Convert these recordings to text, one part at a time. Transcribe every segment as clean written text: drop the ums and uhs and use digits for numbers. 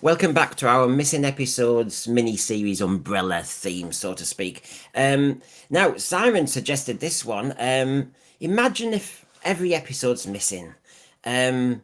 Welcome back to our missing episodes mini-series umbrella theme, so to speak. Now, Simon suggested this one. Imagine if every episode's missing. Um,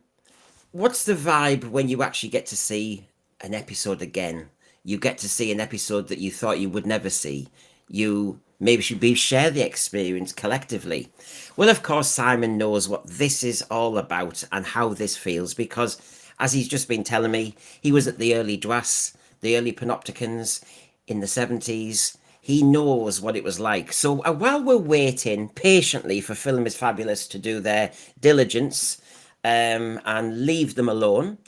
what's the vibe when you actually get to see an episode again? You get to see an episode that you thought you would never see. You maybe should be share the experience collectively. Well, of course, Simon knows what this is all about and how this feels because, as he's just been telling me, he was at the early drafts, the early Panopticons in the 70s. He knows what it was like. So while we're waiting patiently for Film is Fabulous to do their diligence and leave them alone,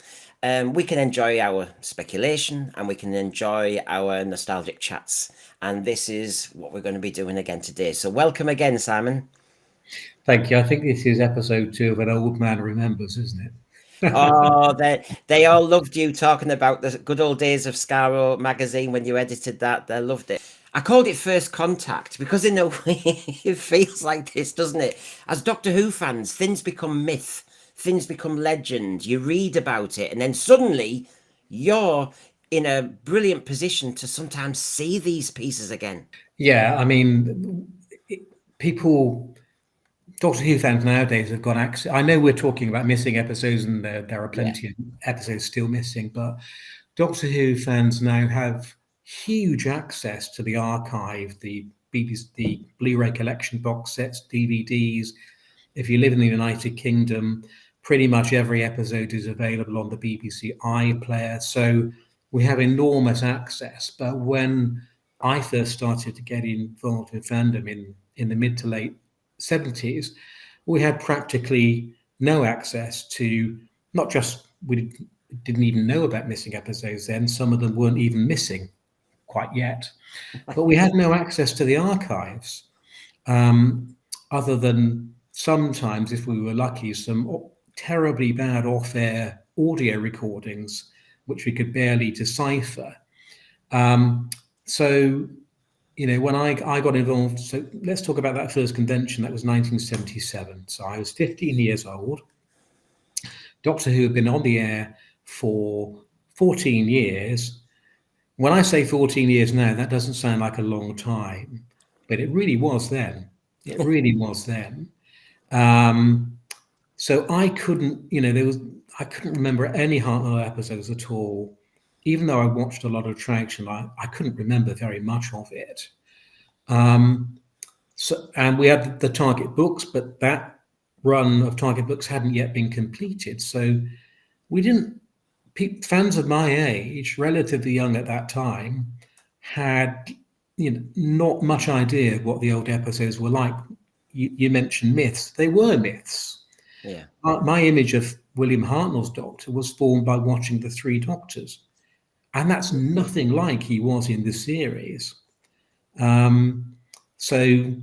we can enjoy our speculation and we can enjoy our nostalgic chats. And this is what we're going to be doing again today. So welcome again, Simon. Thank you. I think this is episode 2 of An Old Man Remembers, isn't it? Oh, they all loved you talking about the good old days of Skaro magazine when you edited that. They loved it. I called it First Contact because in a way it feels like this, doesn't it? As Doctor Who fans, things become myth, things become legend. You read about it and then suddenly you're in a brilliant position to sometimes see these pieces again. Yeah, I mean, people, Doctor Who fans nowadays have got access. I know we're talking about missing episodes, and there are Yeah. plenty of episodes still missing, but Doctor Who fans now have huge access to the archive, the BBC, the Blu-ray collection box sets, DVDs. If you live in the United Kingdom, pretty much every episode is available on the BBC iPlayer. So we have enormous access. But when I first started to get involved with fandom in the mid to late 70s, we had practically no access to, not just we didn't even know about missing episodes then, some of them weren't even missing quite yet, but we had no access to the archives, other than sometimes, if we were lucky, some terribly bad off-air audio recordings which we could barely decipher. So when I got involved, so let's talk about that first convention. That was 1977. So I was 15 years old. Doctor Who had been on the air for 14 years. When I say 14 years now, that doesn't sound like a long time, but it really was then. It really was then. So I couldn't, I couldn't remember any Hartnell episodes at all. Even though I watched a lot of Troughton, I couldn't remember very much of it. And we had the Target books, but that run of Target books hadn't yet been completed. So we didn't, fans of my age, relatively young at that time, had not much idea what the old episodes were like. You mentioned myths. They were myths. Yeah. My image of William Hartnell's Doctor was formed by watching The Three Doctors. And that's nothing like he was in the series. So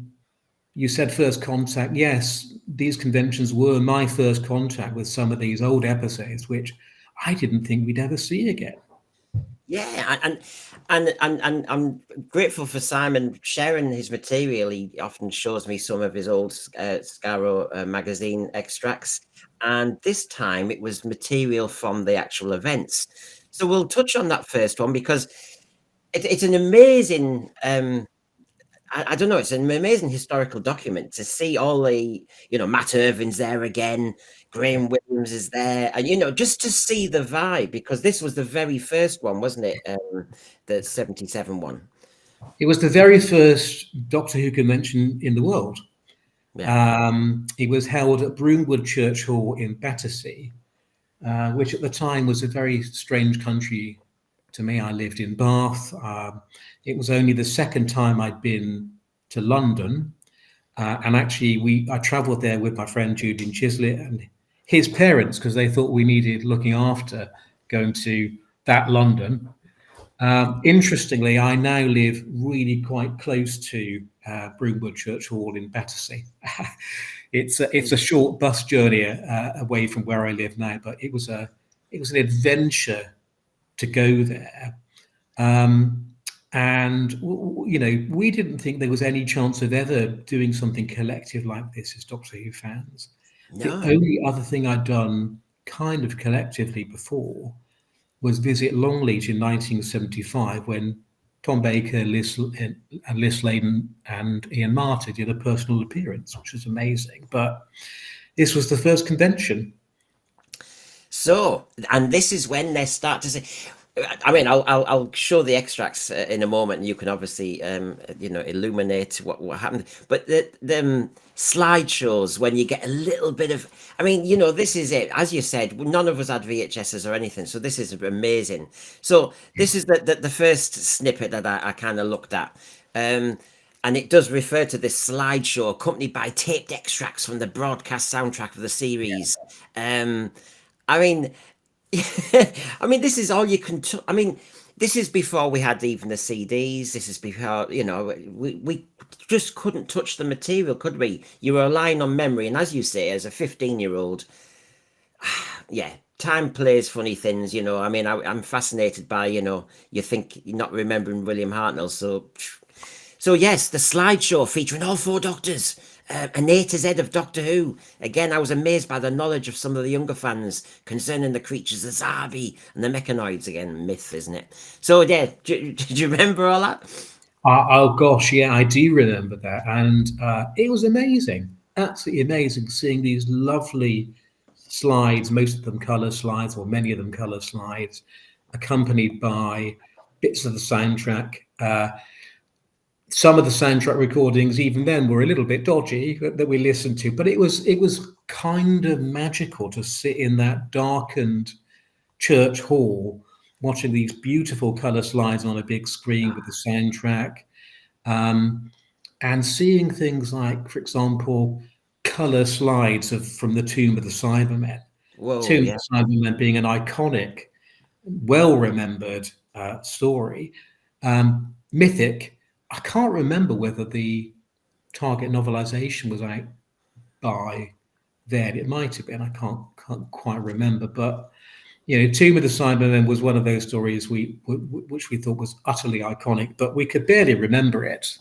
you said first contact. Yes, these conventions were my first contact with some of these old episodes, which I didn't think we'd ever see again. Yeah, and I'm grateful for Simon sharing his material. He often shows me some of his old Skaro magazine extracts, and this time it was material from the actual events. So we'll touch on that first one because it's an amazing. I don't know. It's an amazing historical document to see all the, Matt Irving's there again, Graham Williams is there, and just to see the vibe because this was the very first one, wasn't it? The 77 one. It was the very first Doctor Who convention in the world. Yeah. It was held at Broomwood Church Hall in Battersea, which at the time was a very strange country to me. I lived in Bath. It was only the second time I'd been to London. And actually, I travelled there with my friend Julian Chislett and his parents because they thought we needed looking after going to that London. Interestingly, I now live really quite close to Broomwood Church Hall in Battersea. It's a short bus journey away from where I live now, but it was an adventure to go there. And we didn't think there was any chance of ever doing something collective like this as Doctor Who fans. The No. only other thing I'd done kind of collectively before was Visit Longleat in 1975, when Tom Baker, Liz Sladen, and Ian Martin did a personal appearance, which was amazing. But this was the first convention. So, and this is when they start to say, I mean, I'll show the extracts in a moment, and you can obviously, illuminate what happened. But the slideshows, when you get a little bit of, I mean, this is it. As you said, none of us had VHSs or anything, so this is amazing. So this is the first snippet that I kind of looked at. And it does refer to this slideshow accompanied by taped extracts from the broadcast soundtrack of the series. I mean, I mean, this is all you can. I mean, this is before we had even the CDs. This is before we just couldn't touch the material, could we? You were relying on memory, and as you say, as a 15-year-old, yeah, time plays funny things. I mean, I'm fascinated by you think you're not remembering William Hartnell, so yes, the slideshow featuring all four Doctors, an A to Z of Doctor Who. Again, I was amazed by the knowledge of some of the younger fans concerning the creatures, the Zarbi and the mechanoids. Again, myth, isn't it? So yeah, do you remember all that? Oh gosh, yeah, I do remember that, and it was amazing, absolutely amazing, seeing these lovely slides, most of them color slides, or many of them color slides, accompanied by bits of the soundtrack. Some of the soundtrack recordings, even then, were a little bit dodgy that we listened to, but it was kind of magical to sit in that darkened church hall watching these beautiful color slides on a big screen with the soundtrack, and seeing things like, for example, color slides from the Tomb of the Cybermen. Whoa, Tomb yeah. of the Cybermen being an iconic, well-remembered story, mythic. I can't remember whether the Target novelization was out by then. It might have been. I can't quite remember. But Tomb of the Cybermen was one of those stories which we thought was utterly iconic, but we could barely remember it.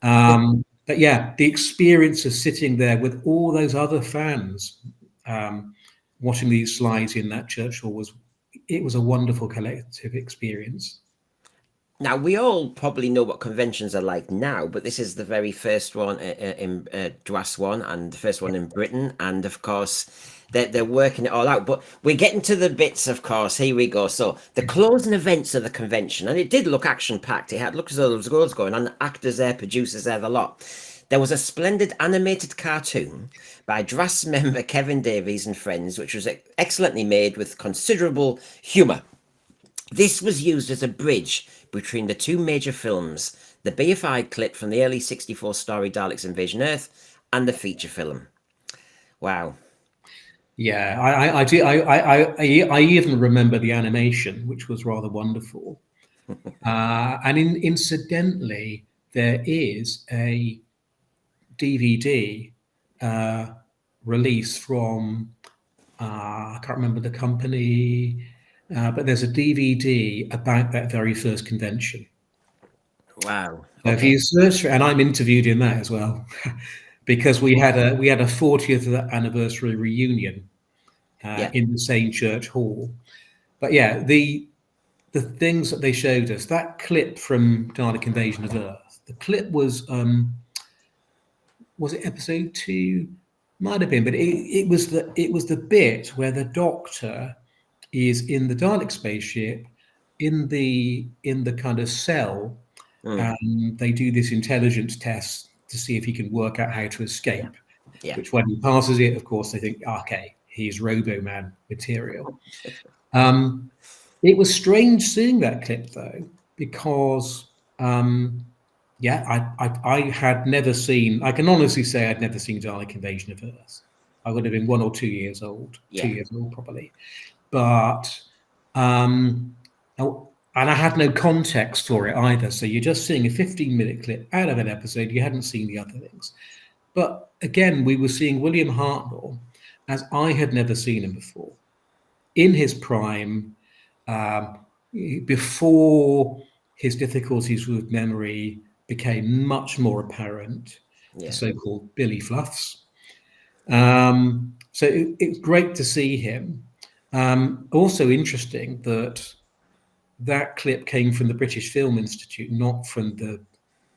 But yeah, the experience of sitting there with all those other fans watching these slides in that church hall was a wonderful collective experience. Now, we all probably know what conventions are like now, but this is the very first one in DWAS one, and the first one in Britain. And of course, they're working it all out. But we're getting to the bits, of course. Here we go. So, the closing events of the convention, and it did look action packed. It looked as though there was goals going on, actors there, producers there, the lot. There was a splendid animated cartoon by DWAS member Kevin Davies and friends, which was excellently made with considerable humour. This was used as a bridge between the two major films, the BFI clip from the early '64 story Daleks Invasion Earth and the feature film. Wow. Yeah, I do. I even remember the animation, which was rather wonderful. And incidentally, there is a DVD release from I can't remember the company, but there's a DVD about that very first convention. Wow. So if you search for, and I'm interviewed in that as well, because we had a 40th anniversary reunion in the same church hall. But yeah, the things that they showed us, that clip from Dalek Invasion of Earth, the clip was it episode 2? Might have been, but it was the bit where the Doctor is in the Dalek spaceship in the kind of cell, and they do this intelligence test to see if he can work out how to escape. Yeah. Which, when he passes it, of course, they think, okay, he's Robo-Man material. It was strange seeing that clip, though, because I had never seen. I can honestly say I'd never seen Dalek Invasion of Earth. I would have been 1 or 2 years old, 2 years old probably, but and I had no context for it either. So you're just seeing a 15-minute clip out of an episode. You hadn't seen the other things. But again, we were seeing William Hartnell as I had never seen him before, in his prime, before his difficulties with memory became much more apparent, the so-called Billy Fluffs. So it's great to see him. Also interesting that clip came from the British Film Institute, not from the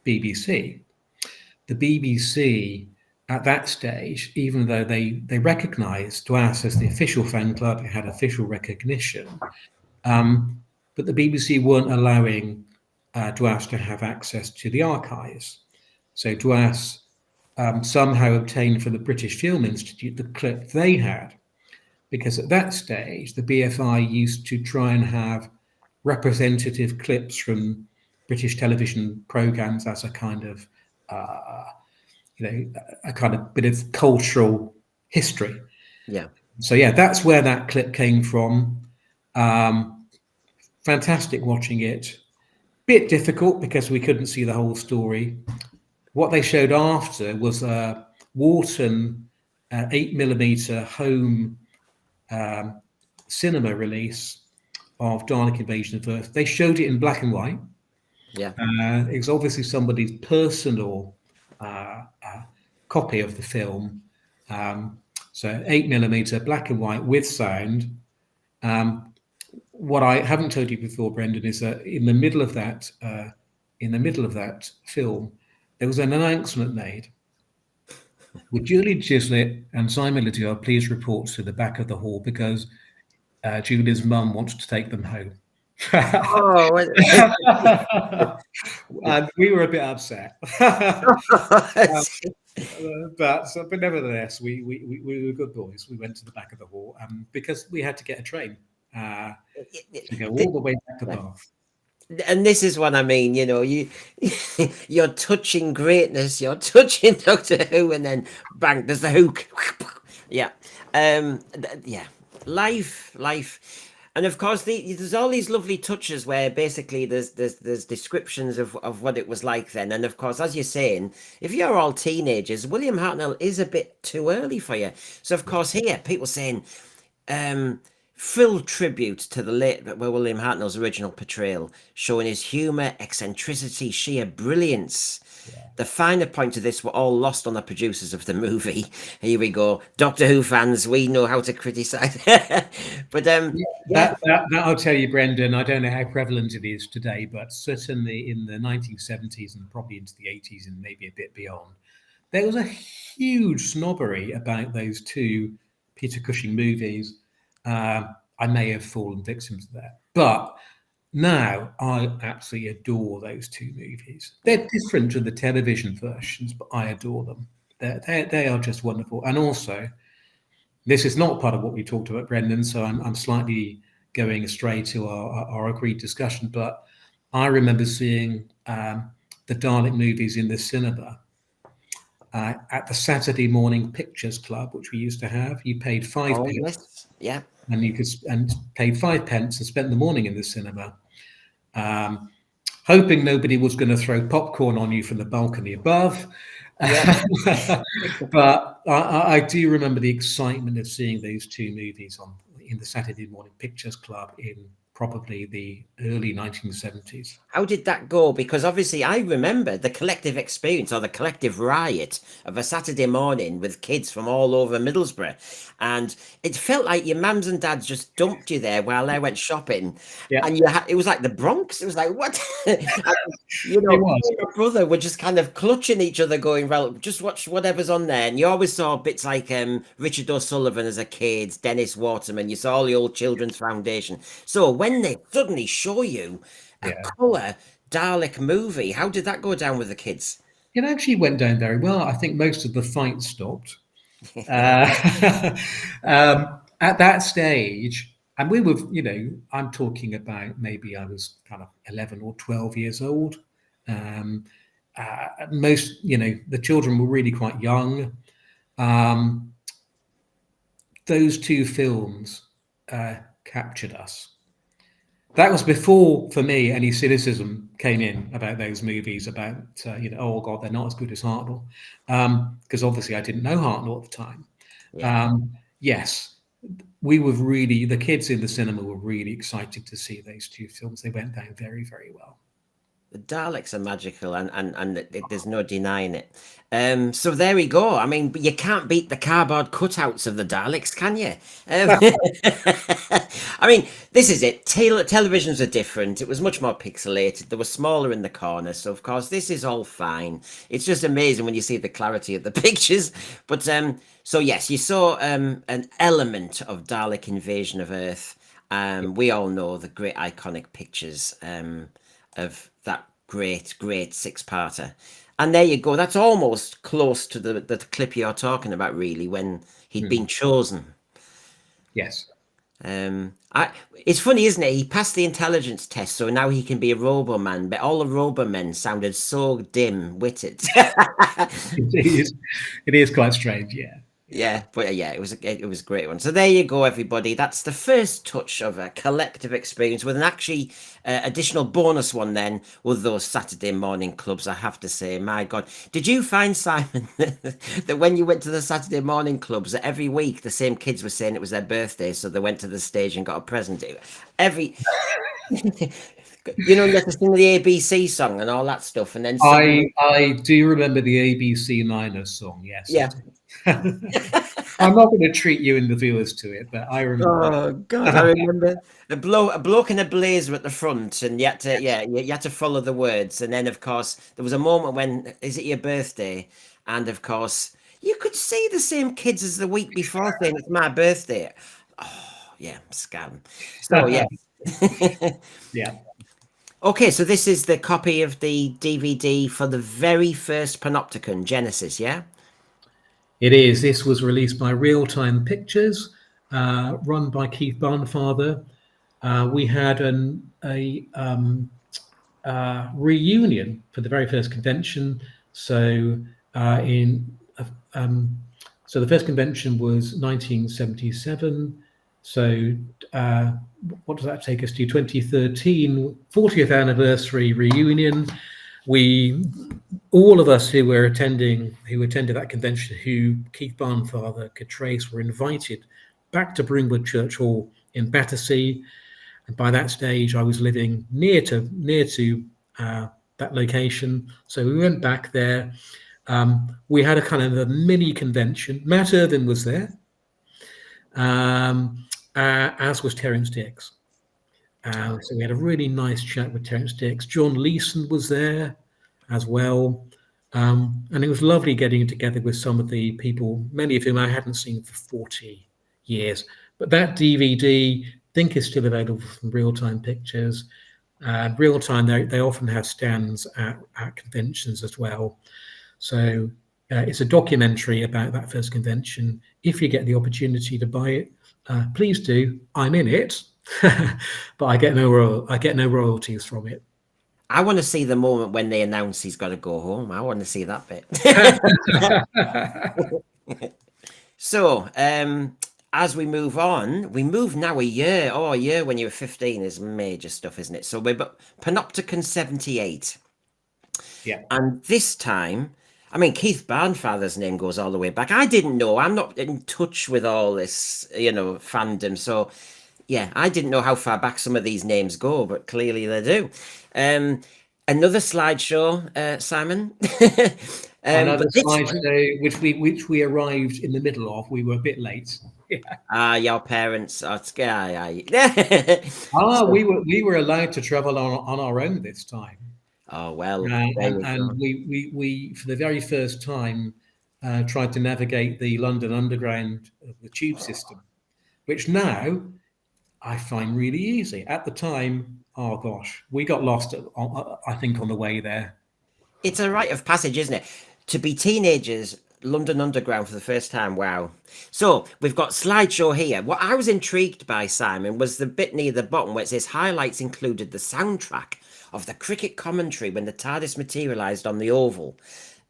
BBC. The BBC at that stage, even though they recognised DWAS as the official fan club, it had official recognition, but the BBC weren't allowing DWAS to have access to the archives. So DWAS somehow obtained from the British Film Institute the clip they had, because at that stage, the BFI used to try and have representative clips from British television programs as a kind of, a kind of bit of cultural history. Yeah. So yeah, that's where that clip came from. Fantastic watching it. Bit difficult because we couldn't see the whole story. What they showed after was a Wharton 8mm home cinema release of Dalek Invasion of Earth. They showed it in black and white. Yeah. It was obviously somebody's personal copy of the film. So 8mm black and white with sound. What I haven't told you before, Brendan, is that in the middle of that film, there was an announcement made. Would Julie Gislett and Simon Lydiard please report to the back of the hall, because Julie's mum wants to take them home. Oh, And we were a bit upset. But nevertheless, we were good boys. We went to the back of the hall because we had to get a train to go all the way back to Bath. And this is what I mean, you're touching greatness, you're touching Doctor Who, and then bang, there's the hook. Yeah. Yeah. Life. And of course, there's all these lovely touches where basically there's descriptions of what it was like then. And of course, as you're saying, if you're all teenagers, William Hartnell is a bit too early for you. So of course, here people saying, full tribute to the late William Hartnell's original portrayal, showing his humour, eccentricity, sheer brilliance. Yeah. The finer points of this were all lost on the producers of the movie. Here we go, Doctor Who fans, we know how to criticise. But that I'll tell you, Brendan, I don't know how prevalent it is today, but certainly in the 1970s and probably into the 80s and maybe a bit beyond, there was a huge snobbery about those two Peter Cushing movies. I may have fallen victim to that, but now I absolutely adore those two movies. They're different to the television versions, but I adore them. They are just wonderful. And also, this is not part of what we talked about, Brendan, so I'm slightly going astray to our agreed discussion, but I remember seeing the Dalek movies in the cinema at the Saturday Morning Pictures Club, which we used to have. You paid 5 pence. Yes. Yeah. And you could paid 5 pence and spent the morning in the cinema, hoping nobody was going to throw popcorn on you from the balcony above. Yeah. But I do remember the excitement of seeing those two movies in the Saturday Morning Pictures Club in probably the early 1970s. How did that go? Because obviously I remember the collective experience or the collective riot of a Saturday morning with kids from all over Middlesbrough. And it felt like your mums and dads just dumped you there while they went shopping. Yeah. And it was like the Bronx. It was like, what? Your brother were just kind of clutching each other going, well, just watch whatever's on there. And you always saw bits like Richard O'Sullivan as a kid, Dennis Waterman. You saw all the old Children's Foundation. So when they suddenly show you a colour Dalek movie, how did that go down with the kids? It actually went down very well. I think most of the fights stopped. At that stage, and we were, I'm talking about maybe I was kind of 11 or 12 years old. Most, the children were really quite young. Those two films captured us. That was before, for me, any cynicism came in about those movies, about, oh, God, they're not as good as Hartnell. Because obviously I didn't know Hartnell at the time. Yeah. Yes, the kids in the cinema were really excited to see those two films. They went down very, very well. The Daleks are magical, and there's no denying it. So there we go. I mean, you can't beat the cardboard cutouts of the Daleks, can you? I mean, this is it. Televisions are different. It was much more pixelated. They were smaller in the corner, so of course this is all fine. It's just amazing when you see the clarity of the pictures. But so yes, you saw an element of Dalek invasion of Earth. We all know the great iconic pictures. Of that great six-parter. And there you go. That's almost close to the clip you're talking about, really, when he'd been chosen. Yes. It's funny, isn't it? He passed the intelligence test, so now he can be a Roboman. But all the Robomen sounded so dim-witted. It is quite strange, yeah. Yeah, but yeah, it was a great one. So there you go, everybody. That's the first touch of a collective experience with an actually additional bonus one. Then with those Saturday morning clubs, I have to say, my God, did you find, Simon, that when you went to the Saturday morning clubs, that every week the same kids were saying it was their birthday, so they went to the stage and got a present? Every you know, you have to sing the ABC song and all that stuff, and then I do remember the ABC Niners song. Yes, yeah. I do. I'm not going to treat you and the viewers to it, but I remember. Oh God, I remember a bloke in a blazer at the front, and you had to, you had to follow the words. And then, of course, there was a moment when, is it your birthday? And of course, you could see the same kids as the week before saying it's my birthday. Oh yeah, scam. So yeah. Yeah. Okay, so this is the copy of the DVD for the very first Panopticon, Genesis, yeah? It is. This was released by Real Time Pictures, run by Keith Barnfather. We had a reunion for the very first convention. So so the first convention was 1977. So what does that take us to? 2013, 40th anniversary reunion. All of us who attended that convention, who Keith Barnfather could trace, were invited back to Broomwood Church Hall in Battersea. And by that stage, I was living near to that location. So we went back there. We had a kind of a mini convention. Matt Irvin was there, as was Terence Dix. So we had a really nice chat with Terence Dix. John Leeson was there as well. And it was lovely getting together with some of the people, many of whom I hadn't seen for 40 years. But that DVD, I think, is still available from Real Time Pictures. Real Time, they often have stands at conventions as well. So it's a documentary about that first convention. If you get the opportunity to buy it, please do. I'm in it, but I get no royalties from it. I want to see the moment when they announce he's got to go home. I want to see that bit. So, as we move on, we move now a year. Oh, a year when you were 15 is major stuff, isn't it? So we're Panopticon 78. Yeah. And this time, I mean, Keith Barnfather's name goes all the way back. I didn't know. I'm not in touch with all this, fandom. So, yeah, I didn't know how far back some of these names go, but clearly they do. Another slideshow, Simon. Another slideshow, which we arrived in the middle of. We were a bit late. Your parents are sky. We were allowed to travel on our own this time. Oh well, and we for the very first time tried to navigate the London Underground, the tube system, which now I find really easy. At the time, oh gosh, we got lost, I think, on the way there. It's a rite of passage, isn't it? To be teenagers, London Underground for the first time. Wow. So we've got slideshow here. What I was intrigued by, Simon, was the bit near the bottom where it says highlights included the soundtrack of the cricket commentary when the TARDIS materialized on the Oval,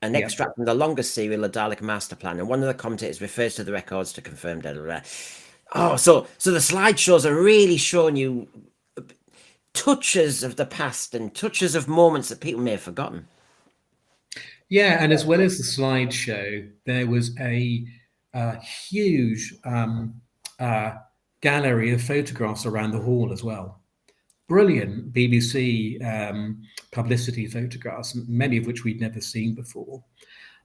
an extract from the longest serial, The Dalek Master Plan, and one of the commentators refers to the records to confirm that. Oh, so the slideshows are really showing you touches of the past and touches of moments that people may have forgotten. Yeah, and as well as the slideshow, there was a huge gallery of photographs around the hall as well. brilliant BBC publicity photographs, many of which we'd never seen before.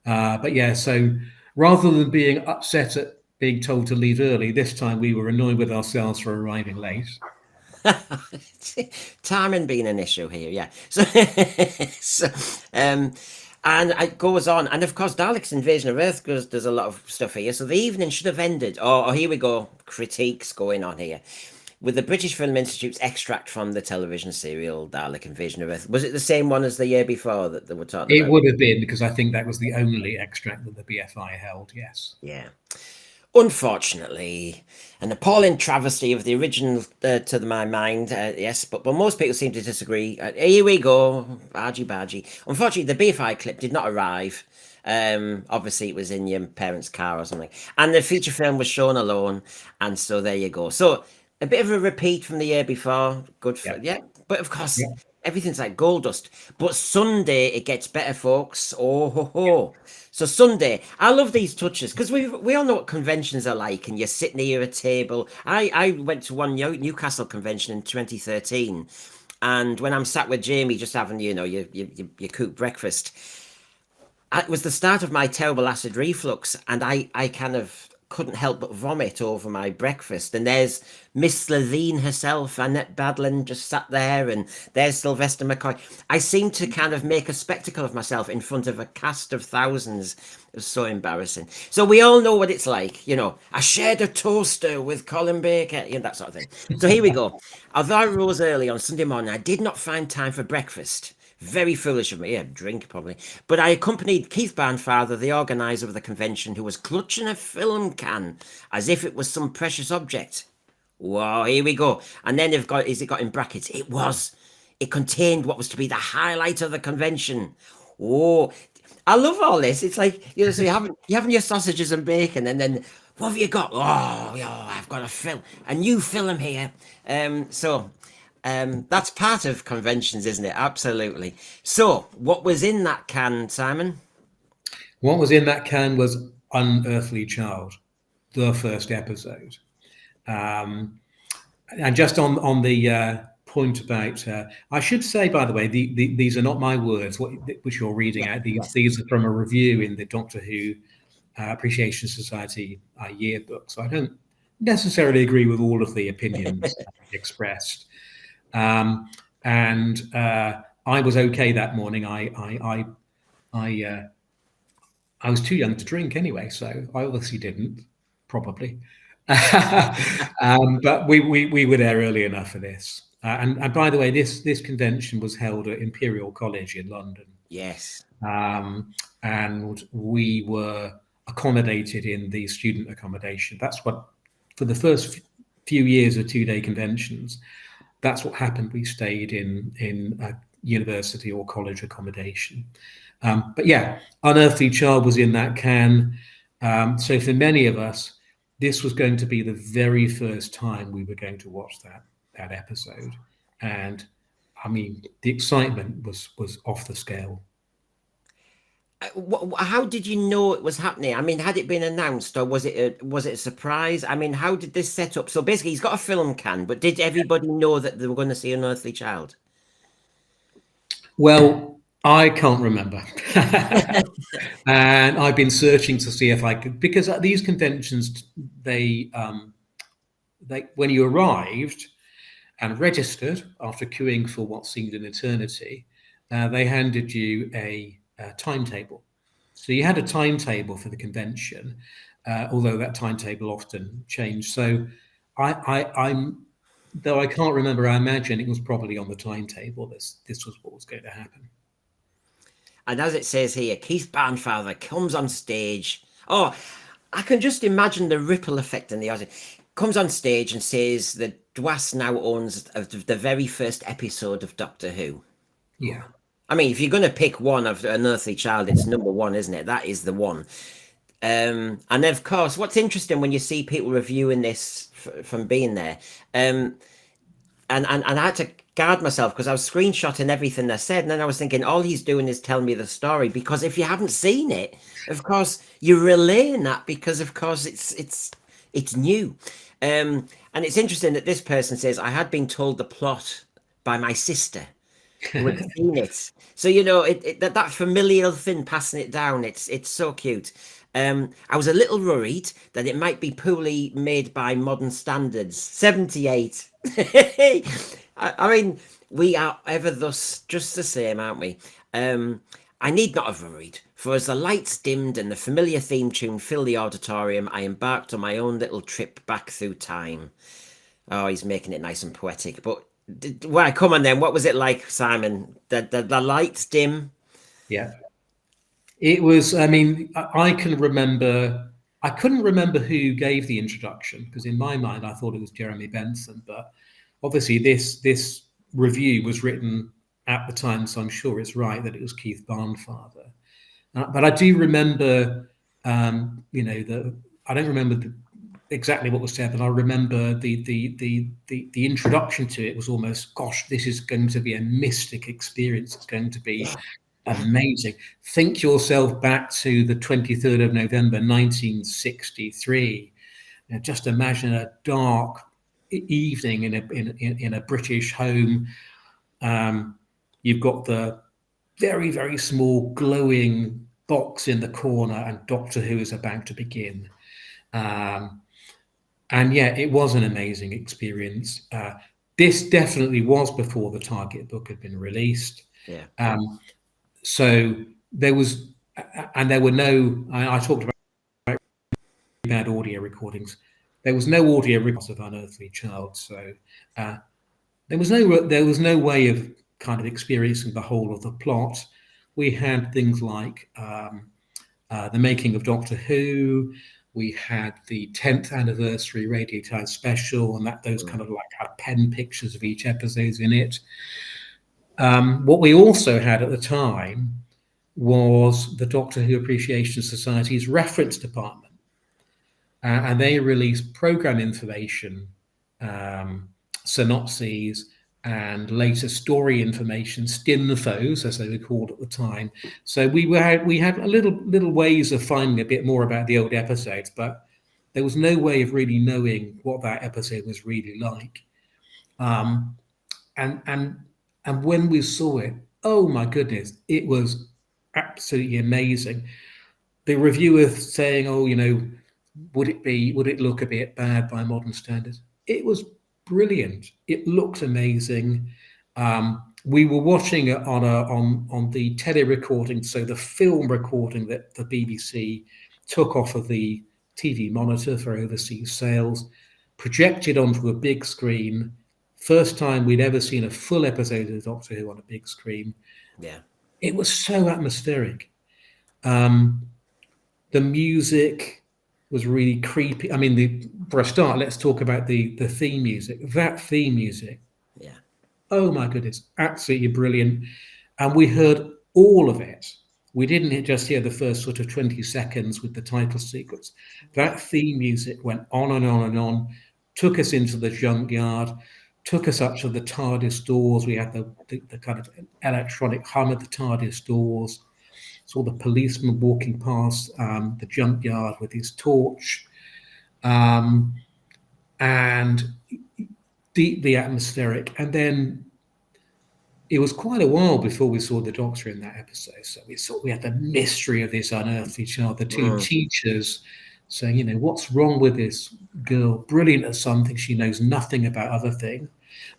But yeah, so rather than being upset at being told to leave early, this time we were annoyed with ourselves for arriving late. Timing being an issue here, yeah. So, so and it goes on, and of course, Daleks Invasion of Earth does a lot of stuff here. So the evening should have ended. Oh, here we go, critiques going on here. With the British Film Institute's extract from the television serial Dalek Invasion of Earth. Was it the same one as the year before that they were talking It about? would have been, because I think that was the only extract that the BFI held, yes. Yeah. Unfortunately, an appalling travesty of the original to my mind, yes, but most people seem to disagree. Here we go, argy bargy. Unfortunately, the BFI clip did not arrive. Obviously, it was in your parents' car or something, and the feature film was shown alone, and so there you go. So a bit of a repeat from the year before. Good for yeah, but of course. Yeah. Everything's like gold dust. But Sunday, it gets better, folks. Oh, ho, ho. So Sunday, I love these touches because we all know what conventions are like, and you're sitting near a table. I went to one Newcastle convention in 2013, and when I'm sat with Jamie just having your cooked breakfast, it was the start of my terrible acid reflux, and I kind of couldn't help but vomit over my breakfast. And there's Miss Slitheen herself, Annette Badland, just sat there, and there's Sylvester McCoy. I seemed to kind of make a spectacle of myself in front of a cast of thousands. It was so embarrassing. So we all know what it's like, I shared a toaster with Colin Baker, that sort of thing. So here we go. Although I rose early on Sunday morning, I did not find time for breakfast. Very foolish of me, yeah, drink probably. But I accompanied Keith Barnfather, the organiser of the convention, who was clutching a film can as if it was some precious object. Wow, here we go. And then it got in brackets. It contained what was to be the highlight of the convention. Oh, I love all this. It's like, so you're having your sausages and bacon, and then what have you got? Oh, I've got a new film here. That's part of conventions, isn't it? Absolutely. So, what was in that can, Simon? What was in that can was Unearthly Child, the first episode. And just on the point about, I should say, by the way, these are not my words, which you're reading out. These are from a review in the Doctor Who Appreciation Society yearbook. So I don't necessarily agree with all of the opinions expressed. And I was okay that morning. I was too young to drink anyway, so I obviously didn't, probably. But we were there early enough for this. And by the way, this convention was held at Imperial College in London. Yes. And we were accommodated in the student accommodation. That's what, for the first few years of 2-day conventions, that's what happened. We stayed in a university or college accommodation. But yeah, Unearthly Child was in that can. So for many of us, this was going to be the very first time we were going to watch that episode. And I mean, the excitement was off the scale. How did you know it was happening? I mean, had it been announced, or was it a surprise? I mean, how did this set up? So basically, he's got a film can, but did everybody know that they were going to see an Unearthly Child? Well, I can't remember. And I've been searching to see if I could, because at these conventions, they when you arrived and registered after queuing for what seemed an eternity, they handed you a timetable. So you had a timetable for the convention, although that timetable often changed. So I'm though I can't remember, I imagine it was probably on the timetable. This was what was going to happen. And as it says here, Keith Barnfather comes on stage. Oh, I can just imagine the ripple effect in the audience. Comes on stage and says that Dwas now owns the very first episode of Doctor Who. Yeah. I mean, if you're going to pick one of An Earthly Child, it's number one, isn't it? That is the one. And of course, what's interesting when you see people reviewing this from being there, and I had to guard myself because I was screenshotting everything they said, and then I was thinking, all he's doing is telling me the story, because if you haven't seen it, of course, you're relaying that because, of course, it's new. And it's interesting that this person says, I had been told the plot by my sister who had seen it. So that familial thing, passing it down, it's so cute. I was a little worried that it might be poorly made by modern standards. 78. I mean, we are ever thus just the same, aren't we? I need not have worried, for as the lights dimmed and the familiar theme tune filled the auditorium, I embarked on my own little trip back through time. Oh, he's making it nice and poetic. But why? Come on, then. What was it like, Simon? The lights dim. Yeah. It was. I mean, I can remember. I couldn't remember who gave the introduction because in my mind I thought it was Jeremy Bentham, but obviously this review was written at the time, so I'm sure it's right that it was Keith Barnfather. But I do remember, I don't remember exactly what was said, but I remember the introduction to it was almost, gosh, this is going to be a mystic experience. It's going to be amazing. Think yourself back to the 23rd of November, 1963. Just imagine a dark evening in a British home. You've got the very, very small glowing box in the corner, and Doctor Who is about to begin. And yeah, it was an amazing experience. This definitely was before the Target book had been released. Yeah. So there was, and there were no, I talked about bad audio recordings. There was no audio recordings of Unearthly Child. So there was no way of kind of experiencing the whole of the plot. We had things like the making of Doctor Who. We had the 10th anniversary Radio Tide special, and those kind of like had pen pictures of each episode in it. What we also had at the time was the Doctor Who Appreciation Society's reference department, and they released program information, synopses, and later story information, stinfos as they were called at the time. So we had a little ways of finding a bit more about the old episodes, but there was no way of really knowing what that episode was really like. And when we saw it, oh my goodness, it was absolutely amazing. The reviewer saying, "Oh, would it look a bit bad by modern standards?" It was brilliant. It looked amazing. We were watching it on the tele recording, so the film recording that the BBC took off of the TV monitor for overseas sales, projected onto a big screen. First time we'd ever seen a full episode of Doctor Who on a big screen. Yeah. It was so atmospheric. The music was really creepy. I mean, for a start, let's talk about the theme music. That theme music, Yeah. oh my goodness, absolutely brilliant. And we heard all of it. We didn't just hear the first sort of 20 seconds with the title sequence. That theme music went on and on and on, took us into the junkyard, took us up to the TARDIS doors. We had the kind of electronic hum of the TARDIS doors. Saw the policeman walking past the junkyard with his torch, and deeply atmospheric. And then it was quite a while before we saw the Doctor in that episode. So we had the mystery of this unearthly child, the two teachers saying, what's wrong with this girl? Brilliant at something, she knows nothing about other things.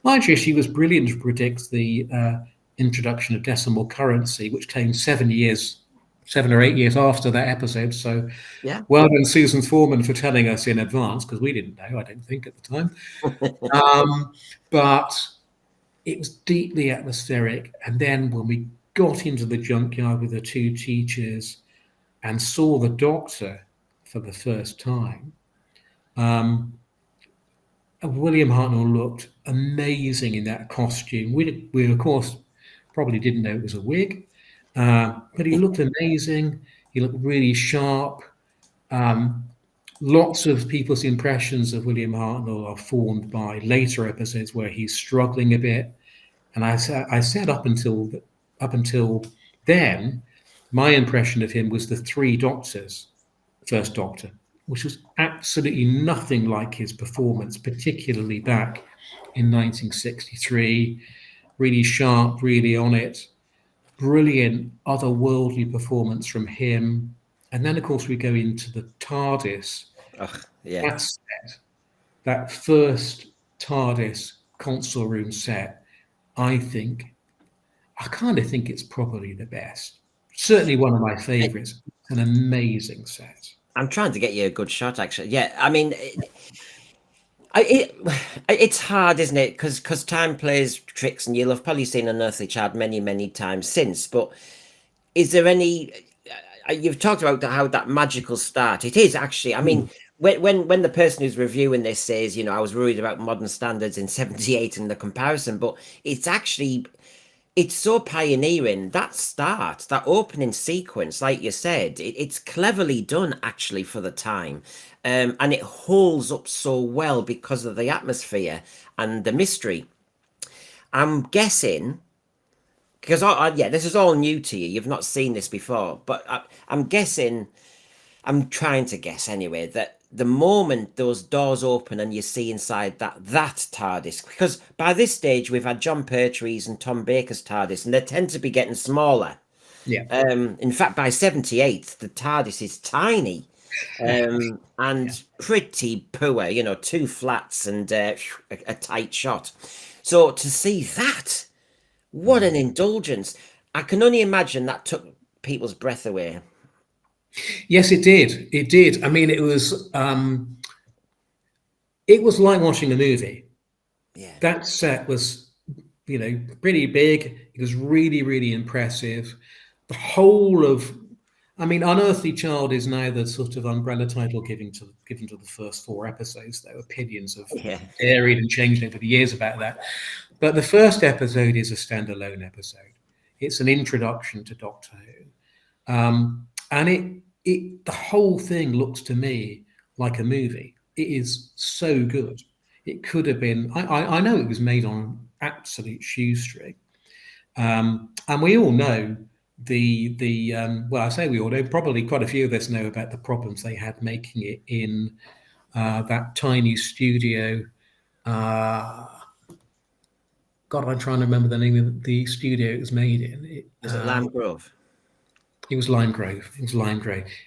Mind you, she was brilliant to predict the introduction of decimal currency, which came 7 or 8 years after that episode. So Yeah. well done, Susan Foreman, for telling us in advance, because we didn't know, I don't think, at the time. But it was deeply atmospheric. And then when we got into the junkyard with the two teachers and saw the Doctor for the first time, William Hartnell looked amazing in that costume. We of course probably didn't know it was a wig, but he looked amazing. He looked really sharp. Lots of people's impressions of William Hartnell are formed by later episodes where he's struggling a bit. And I said up until then, my impression of him was the Three Doctors, First Doctor, which was absolutely nothing like his performance, particularly back in 1963. really sharp, really on it. Brilliant otherworldly performance from him. And then, of course, we go into the TARDIS. Oh, yeah. That set, that first TARDIS console room set, I kind of think it's probably the best. Certainly one of my favorites. It's an amazing set. I'm trying to get you a good shot, actually. Yeah, I mean, it it's hard, isn't it? Because time plays tricks, and you'll have probably seen Unearthly Child many times since. But is there any? You've talked about how that magical start. It is actually. I mean, when the person who's reviewing this says, I was worried about modern standards in '78 and the comparison, but it's actually. It's so pioneering. That start, that opening sequence, like you said, it's cleverly done actually for the time. And it holds up so well because of the atmosphere and the mystery. I'm guessing, because yeah, this is all new to you. You've not seen this before, but I'm guessing, I'm trying to guess anyway, that the moment those doors open and you see inside that TARDIS, because by this stage we've had John Pertwee's and Tom Baker's TARDIS, and they tend to be getting smaller. Yeah. In fact, by '78, the TARDIS is tiny, and pretty poor. Two flats and a tight shot. So to see that, what an indulgence! I can only imagine that took people's breath away. Yes, it did. It did. I mean, it was like watching a movie. Yeah. That set was, pretty big. It was really impressive. The whole of, I mean, Unearthly Child is now the sort of umbrella title given to the first 4 episodes. Though opinions have varied and changed over the years about that. But the first episode is a standalone episode. It's an introduction to Doctor Who. And the whole thing looks to me like a movie. It is so good. It could have been. I know it was made on absolute shoestring, and we all know well, I say we all know. Probably quite a few of us know about the problems they had making it in that tiny studio. God, I'm trying to remember the name of the studio it was made in. Was it Lime Grove? It was Lime Grove.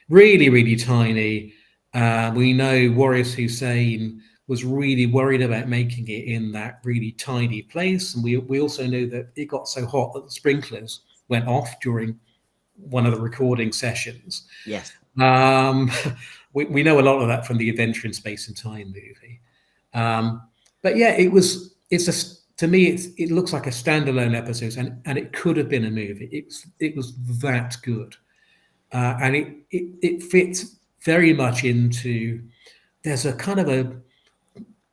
Really tiny. We know Waris Hussein was really worried about making it in that really tiny place. And we also know that it got so hot that the sprinklers went off during one of the recording sessions. Yes. We know a lot of that from the Adventure in Space and Time movie. But yeah, to me, it looks like a standalone episode, and it could have been a movie. It was that good, and it fits very much into. There's a kind of a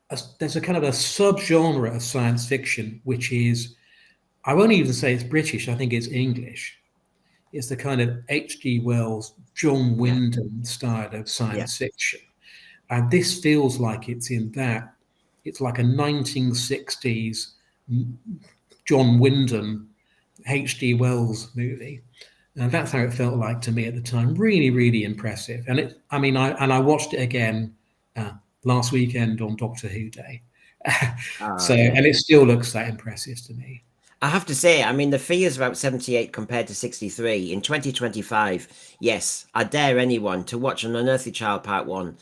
subgenre of science fiction, which is, I won't even say it's British. I think it's English. It's the kind of H.G. Wells, John Wyndham style of science fiction, and this feels like it's in that. It's like a 1960s John Wyndham, H.G. Wells movie. And that's how it felt like to me at the time. Really impressive. And I watched it again last weekend on Doctor Who Day. And it still looks that impressive to me. I have to say, I mean, the fee is about 78 compared to 63. In 2025, yes, I dare anyone to watch an Unearthly Child Part 1.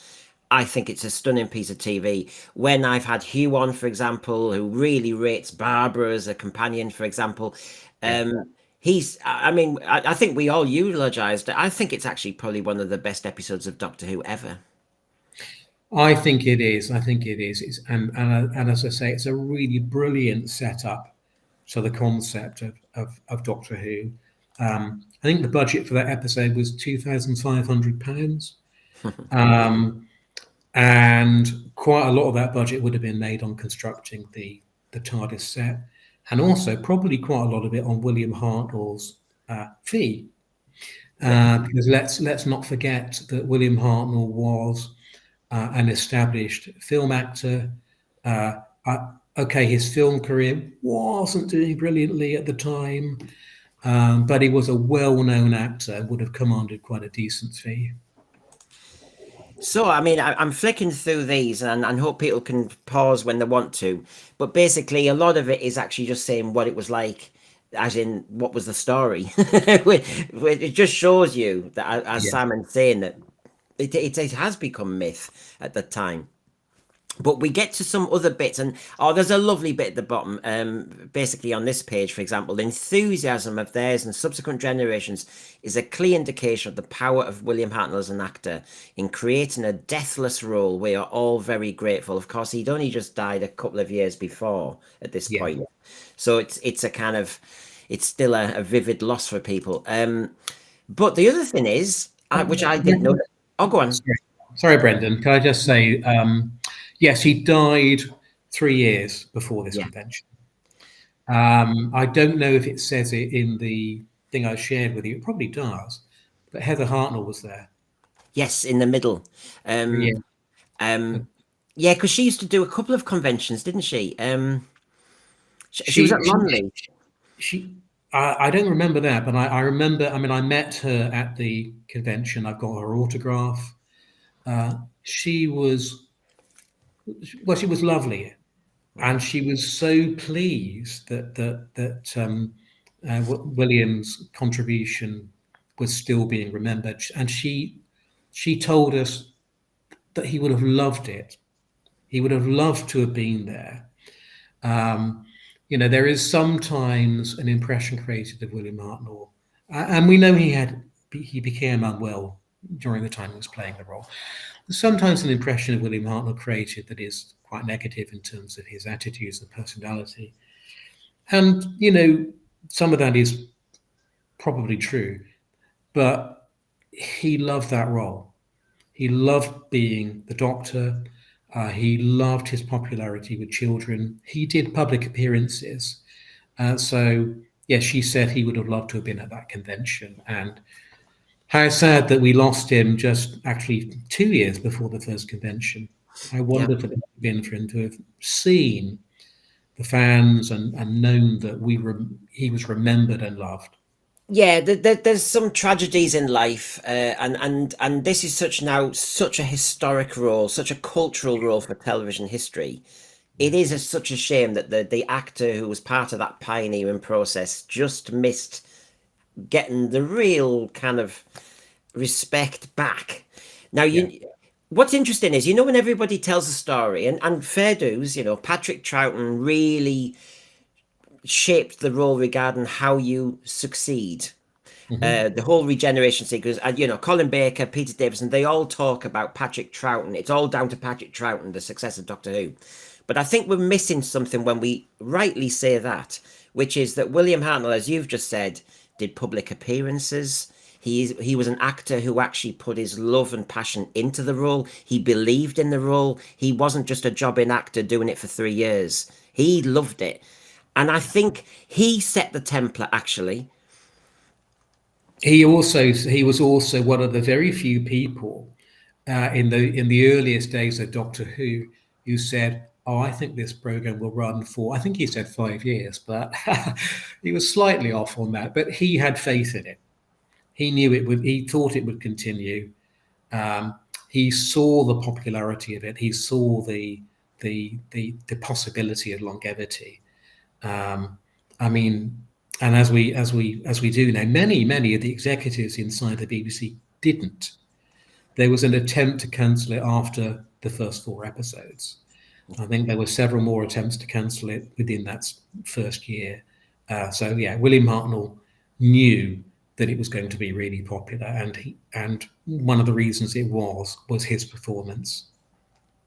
I think it's a stunning piece of TV. When I've had Hugh on, for example, who really rates Barbara as a companion, for example, I think we all eulogized it. I think it's actually probably one of the best episodes of Doctor Who ever. I think it is. And as I say, it's a really brilliant setup to the concept of Doctor Who. I think the budget for that episode was £2,500. And quite a lot of that budget would have been made on constructing the TARDIS set, and also probably quite a lot of it on William Hartnell's fee. Because let's not forget that William Hartnell was an established film actor. His film career wasn't doing brilliantly at the time, but he was a well-known actor, would have commanded quite a decent fee. So, I mean, I'm flicking through these and hope people can pause when they want to. But basically, a lot of it is actually just saying what it was like, as in what was the story. It just shows you that, as Yeah. Simon's saying, that it has become myth at the time. But we get to some other bits, and there's a lovely bit at the bottom. Basically, on this page, for example, the enthusiasm of theirs and subsequent generations is a clear indication of the power of William Hartnell as an actor in creating a deathless role. We are all very grateful. Of course, he'd only just died a couple of years before at this Yeah. point, so it's a kind of it's still a vivid loss for people. But the other thing is, which I didn't know. Oh, go on. Sorry, Brendan. Can I just say, yes, he died 3 years before this Yeah. convention. I don't know if it says it in the thing I shared with you. It probably does. But Heather Hartnell was there. Yes, in the middle. Yeah. Yeah, because she used to do a couple of conventions, didn't she? She was She, at she, Lonley. she I don't remember that, but I remember, I mean, I met her at the convention. I've got her autograph. She was, well, she was lovely. And she was so pleased that William's contribution was still being remembered, and she told us that he would have loved it. He would have loved to have been there. Um, there is sometimes an impression created of William Hartnell, and we know he became unwell during the time he was playing the role. There's sometimes an impression of William Hartnell created that is quite negative in terms of his attitudes and personality. And, some of that is probably true, but he loved that role. He loved being the Doctor. He loved his popularity with children. He did public appearances. So, yes, she said he would have loved to have been at that convention. And how sad that we lost him just actually 2 years before the first convention. How Yeah. wonderful it would have been for him to have seen the fans and known that he was remembered and loved. Yeah, there's some tragedies in life, and this is such a historic role, such a cultural role for television history. It is such a shame that the actor who was part of that pioneering process just missed getting the real kind of respect back. Now, Yeah, what's interesting is, when everybody tells a story, and fair dues, Patrick Troughton really shaped the role regarding how you succeed. hmm, The whole regeneration sequence, and Colin Baker, Peter Davison, they all talk about Patrick Troughton. It's all down to Patrick Troughton, the success of Doctor Who. But I think we're missing something when we rightly say that, which is that William Hartnell, as you've just said, did public appearances. He was an actor who actually put his love and passion into the role. He believed in the role. He wasn't just a jobbing actor doing it for 3 years. He loved it. And I think he set the template, actually. he was also one of the very few people in the earliest days of Doctor who said, "Oh, I think this program will run for." I think he said 5 years, but he was slightly off on that. But he had faith in it. He knew it would. He thought it would continue. Um, he saw the popularity of it. He saw the possibility of longevity. Um, I mean, and as we do know, many of the executives inside the BBC didn't. There was an attempt to cancel it after the first 4 episodes. I think there were several more attempts to cancel it within that first year. So yeah, William Hartnell knew that it was going to be really popular, and one of the reasons it was his performance.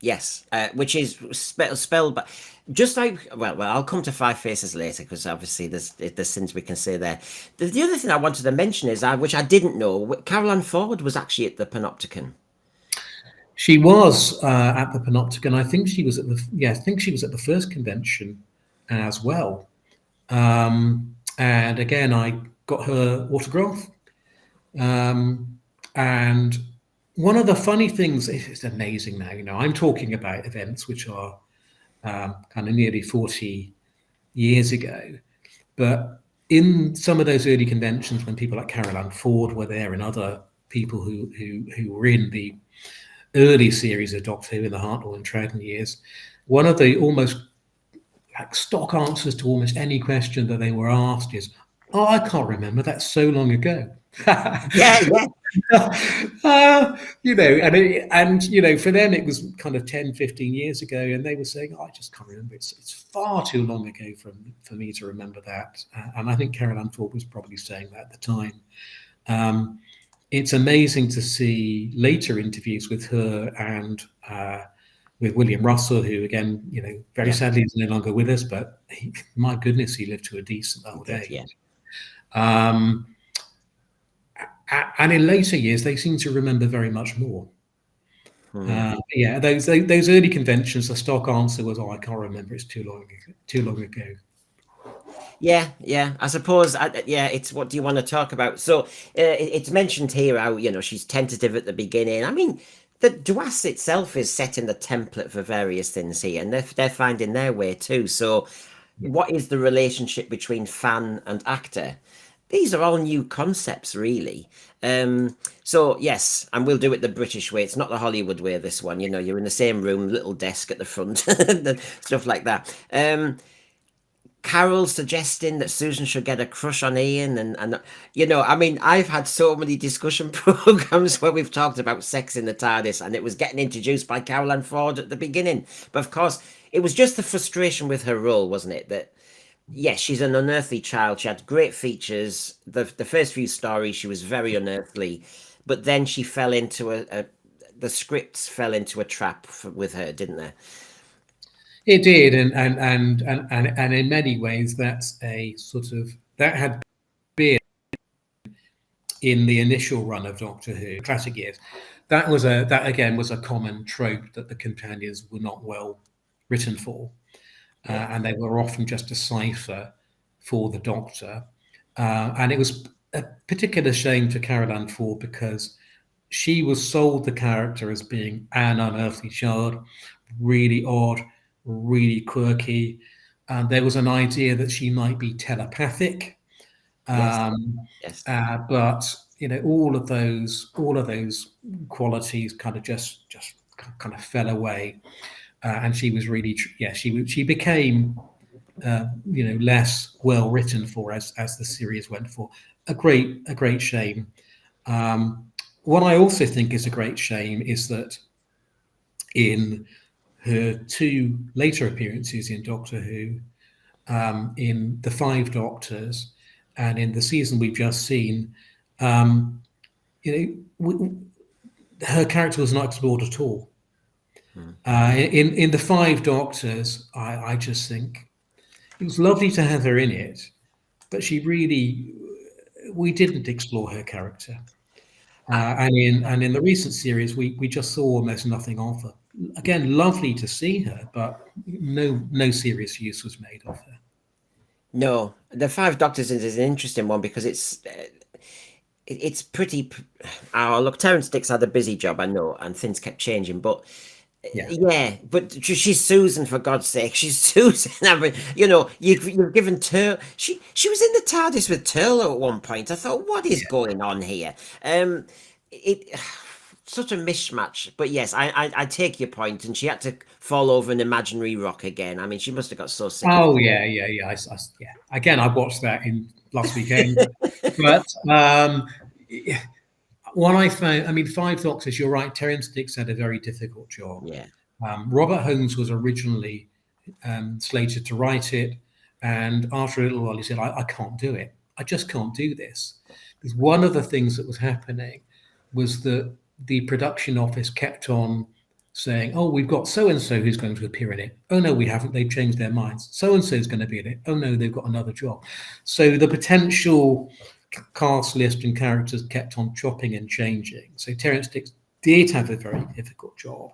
Yes, which is spelled, but just like I'll come to Five Faces later because obviously there's things we can say there. The other thing I wanted to mention is which I didn't know, Carole Ann Ford was actually at the Panopticon. She was at the Panopticon. I think she was at I think she was at the first convention as well. And again, I got her autograph. And one of the funny things, it's amazing now, I'm talking about events which are kind of nearly 40 years ago. But in some of those early conventions, when people like Carole Ann Ford were there and other people who were in early series of Doctor Who in the Hartnell and Troughton years, one of the almost like stock answers to almost any question that they were asked is, "Oh, I can't remember. That's so long ago." Yeah, yeah. For them it was kind of 10, 15 years ago, and they were saying, "Oh, I just can't remember. It's far too long ago for me to remember that." And I think Carole Ann Ford was probably saying that at the time. It's amazing to see later interviews with her and with William Russell, who again, very sadly is no longer with us, but my goodness, he lived to a decent old age. Yeah. And in later years, they seem to remember very much more. Those early conventions, the stock answer was, "Oh, I can't remember. It's too long ago." Yeah. I suppose, it's what do you want to talk about? So it's mentioned here how, she's tentative at the beginning. I mean, the DWAS itself is setting the template for various things here, and they're finding their way too. So what is the relationship between fan and actor? These are all new concepts, really. So yes, and we'll do it the British way. It's not the Hollywood way, this one. You're in the same room, little desk at the front, stuff like that. Carol suggesting that Susan should get a crush on Ian, and I mean, I've had so many discussion programs where we've talked about sex in the TARDIS, and it was getting introduced by Carole Ann Ford at the beginning. But of course, it was just the frustration with her role, wasn't it? That yes, she's an unearthly child. She had great features. The first few stories, she was very unearthly, but then she fell into the scripts fell into a trap with her, didn't they? It did, and in many ways, that's a sort of that had been in the initial run of Doctor Who, classic years. That again was a common trope that the companions were not well written for, and they were often just a cipher for the Doctor, and it was a particular shame to Carole Ann Ford because she was sold the character as being an unearthly child, really odd, really quirky. There was an idea that she might be telepathic, Yes. but all of those qualities kind of just kind of fell away, and she was really she became less well written for as the series went for. A great shame. What I also think is a great shame is that in her two later appearances in Doctor Who, in The Five Doctors, and in the season we've just seen, her character was not explored at all. In The Five Doctors, I just think it was lovely to have her in it, but we didn't explore her character. And in the recent series, we just saw almost nothing of her. Again, lovely to see her, but no serious use was made of her. No, the Five Doctors is an interesting one because it's pretty. Oh, look, Terrance Dicks had a busy job, I know, and things kept changing, but. Yeah, but she's Susan, for God's sake. She's Susan. I mean, you've given Turl. She was in the TARDIS with Turlo at one point. I thought, what is going on here? It such a mishmash. But yes, I take your point, and she had to fall over an imaginary rock again. I mean, she must have got so sick. Oh yeah. Again, I watched that in last weekend, but what I found, Five Doctors, you're right, Terrance Dicks had a very difficult job. Yeah. Robert Holmes was originally slated to write it, and after a little while he said, I can't do it. I just can't do this. Because one of the things that was happening was that the production office kept on saying, "Oh, we've got so-and-so who's going to appear in it. Oh, no, we haven't. They've changed their minds. So-and-so is going to be in it. Oh, no, they've got another job." So the potential cast list and characters kept on chopping and changing. So Terrance Dicks did have a very difficult job.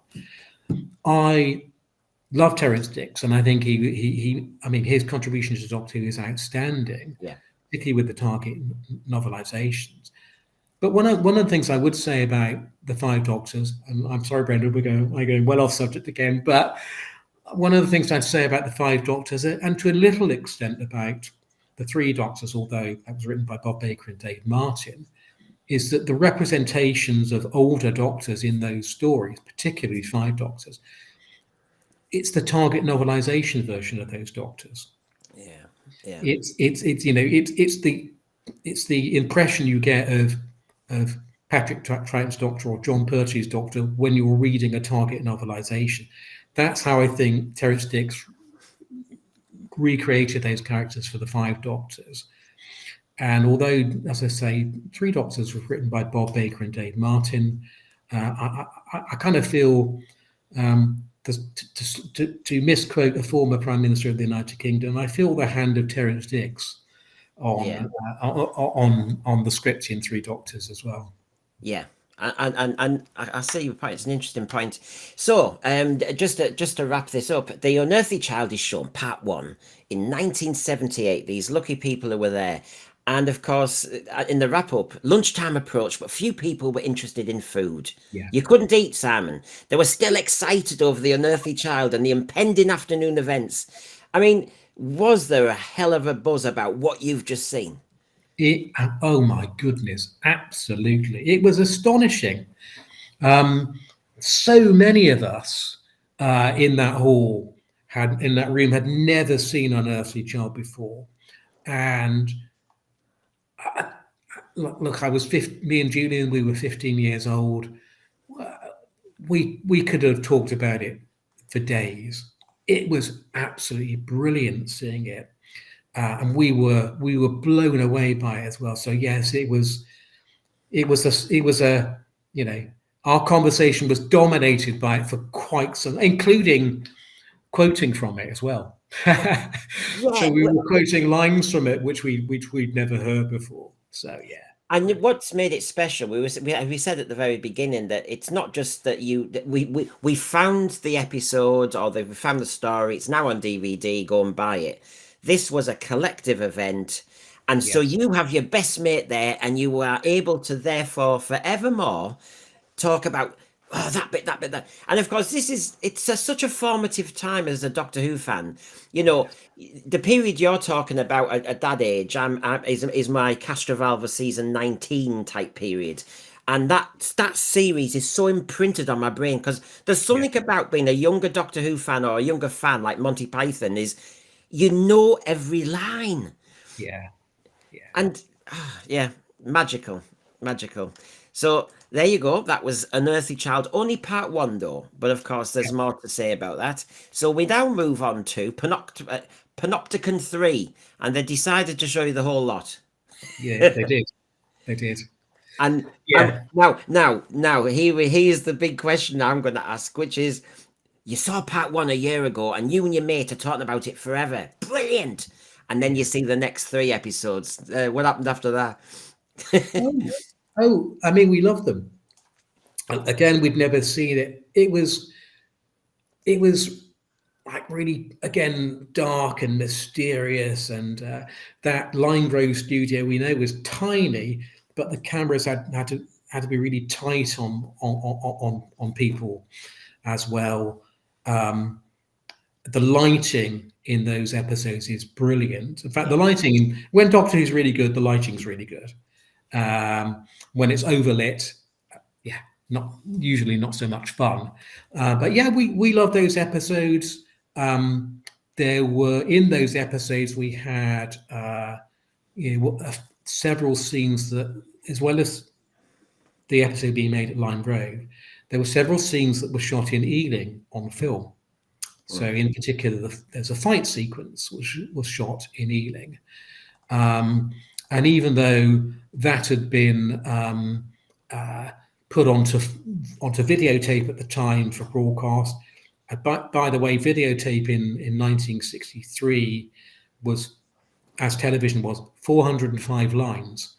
I love Terrance Dicks, and I think his contribution to Doctor Who is outstanding, particularly with the Target novelizations. But one of the things I would say about the Five Doctors, and I'm sorry, Brendan, we're going well off subject again, but one of the things I'd say about the Five Doctors, and to a little extent about the Three Doctors, although that was written by Bob Baker and Dave Martin, is that the representations of older Doctors in those stories, particularly Five Doctors, it's the target novelization version of those Doctors. Yeah, yeah, It's the impression you get of Patrick Troughton's Doctor or John Pertwee's Doctor when you're reading a target novelization. That's how I think Terence Dicks recreated those characters for the Five Doctors. And although, as I say, Three Doctors was written by Bob Baker and Dave Martin, I kind of feel, to misquote a former Prime Minister of the United Kingdom, I feel the hand of Terence Dicks yeah, on the script in Three Doctors as well. yeah. And I see your point. It's an interesting point. So, just to wrap this up, the Unearthly Child is shown part 1 in 1978. These lucky people who were there, and of course, in the wrap up, lunchtime approached, but few people were interested in food. Yeah. You couldn't eat, Simon. They were still excited over the Unearthly Child and the impending afternoon events. I mean, was there a hell of a buzz about what you've just seen? Oh my goodness, absolutely. It was astonishing. So many of us in that hall in that room had never seen Unearthly Child before. And look, me and Julian, we were 15 years old. We could have talked about it for days. It was absolutely brilliant seeing it. And we were blown away by it as well. So yes, it was a our conversation was dominated by it for quite some, including quoting from it as well. So we were quoting lines from it which we'd never heard before. So yeah. And what's made it special? We said at the very beginning that it's not just that we found the episode or we found the story. It's now on DVD. Go and buy it. This was a collective event, and so you have your best mate there, and you are able to therefore forevermore talk about that bit, that. And of course, it's such a formative time as a Doctor Who fan. You know, the period you're talking about at that age is my Castrovalva season 19 type period. And that series is so imprinted on my brain because there's something about being a younger Doctor Who fan or a younger fan like Monty Python is you know every line. Yeah. And magical. So there you go. That was Unearthly Child, only part 1 though, but of course there's more to say about that. So we now move on to Panopticon 3, and they decided to show you the whole lot. Yeah, they did. And now here's the big question I'm going to ask, which is, you saw part 1 a year ago, and you and your mate are talking about it forever. Brilliant. And then you see the next 3 episodes. What happened after that? I mean, we love them. Again, we'd never seen it. It was like really, again, dark and mysterious. And that Line Grove studio we know was tiny, but the cameras had to be really tight on people as well. The lighting in those episodes is brilliant. In fact, the lighting, when Doctor Who's really good, the lighting's really good. When it's overlit, not so much fun. But yeah, we love those episodes. There were, in those episodes, we had several scenes that, as well as the episode being made at Lime Grove, there were several scenes that were shot in Ealing on film. So in particular, there's a fight sequence which was shot in Ealing. And even though that had been put onto videotape at the time for broadcast, by the way, videotape in 1963 was, as television was, 405 lines.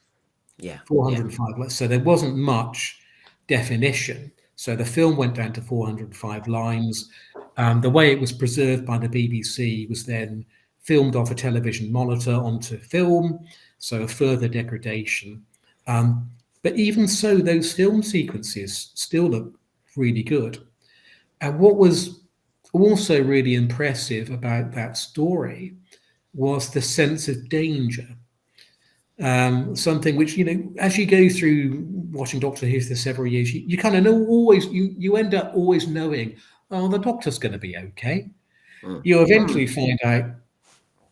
Yeah. 405 lines. So there wasn't much definition. So the film went down to 405 lines. The way it was preserved by the BBC was then filmed off a television monitor onto film, so a further degradation. But even so, those film sequences still look really good. And what was also really impressive about that story was the sense of danger. Something which, as you go through watching Doctor Who for several years, you kind of know always, you end up always knowing, oh, the Doctor's going to be okay. You eventually find out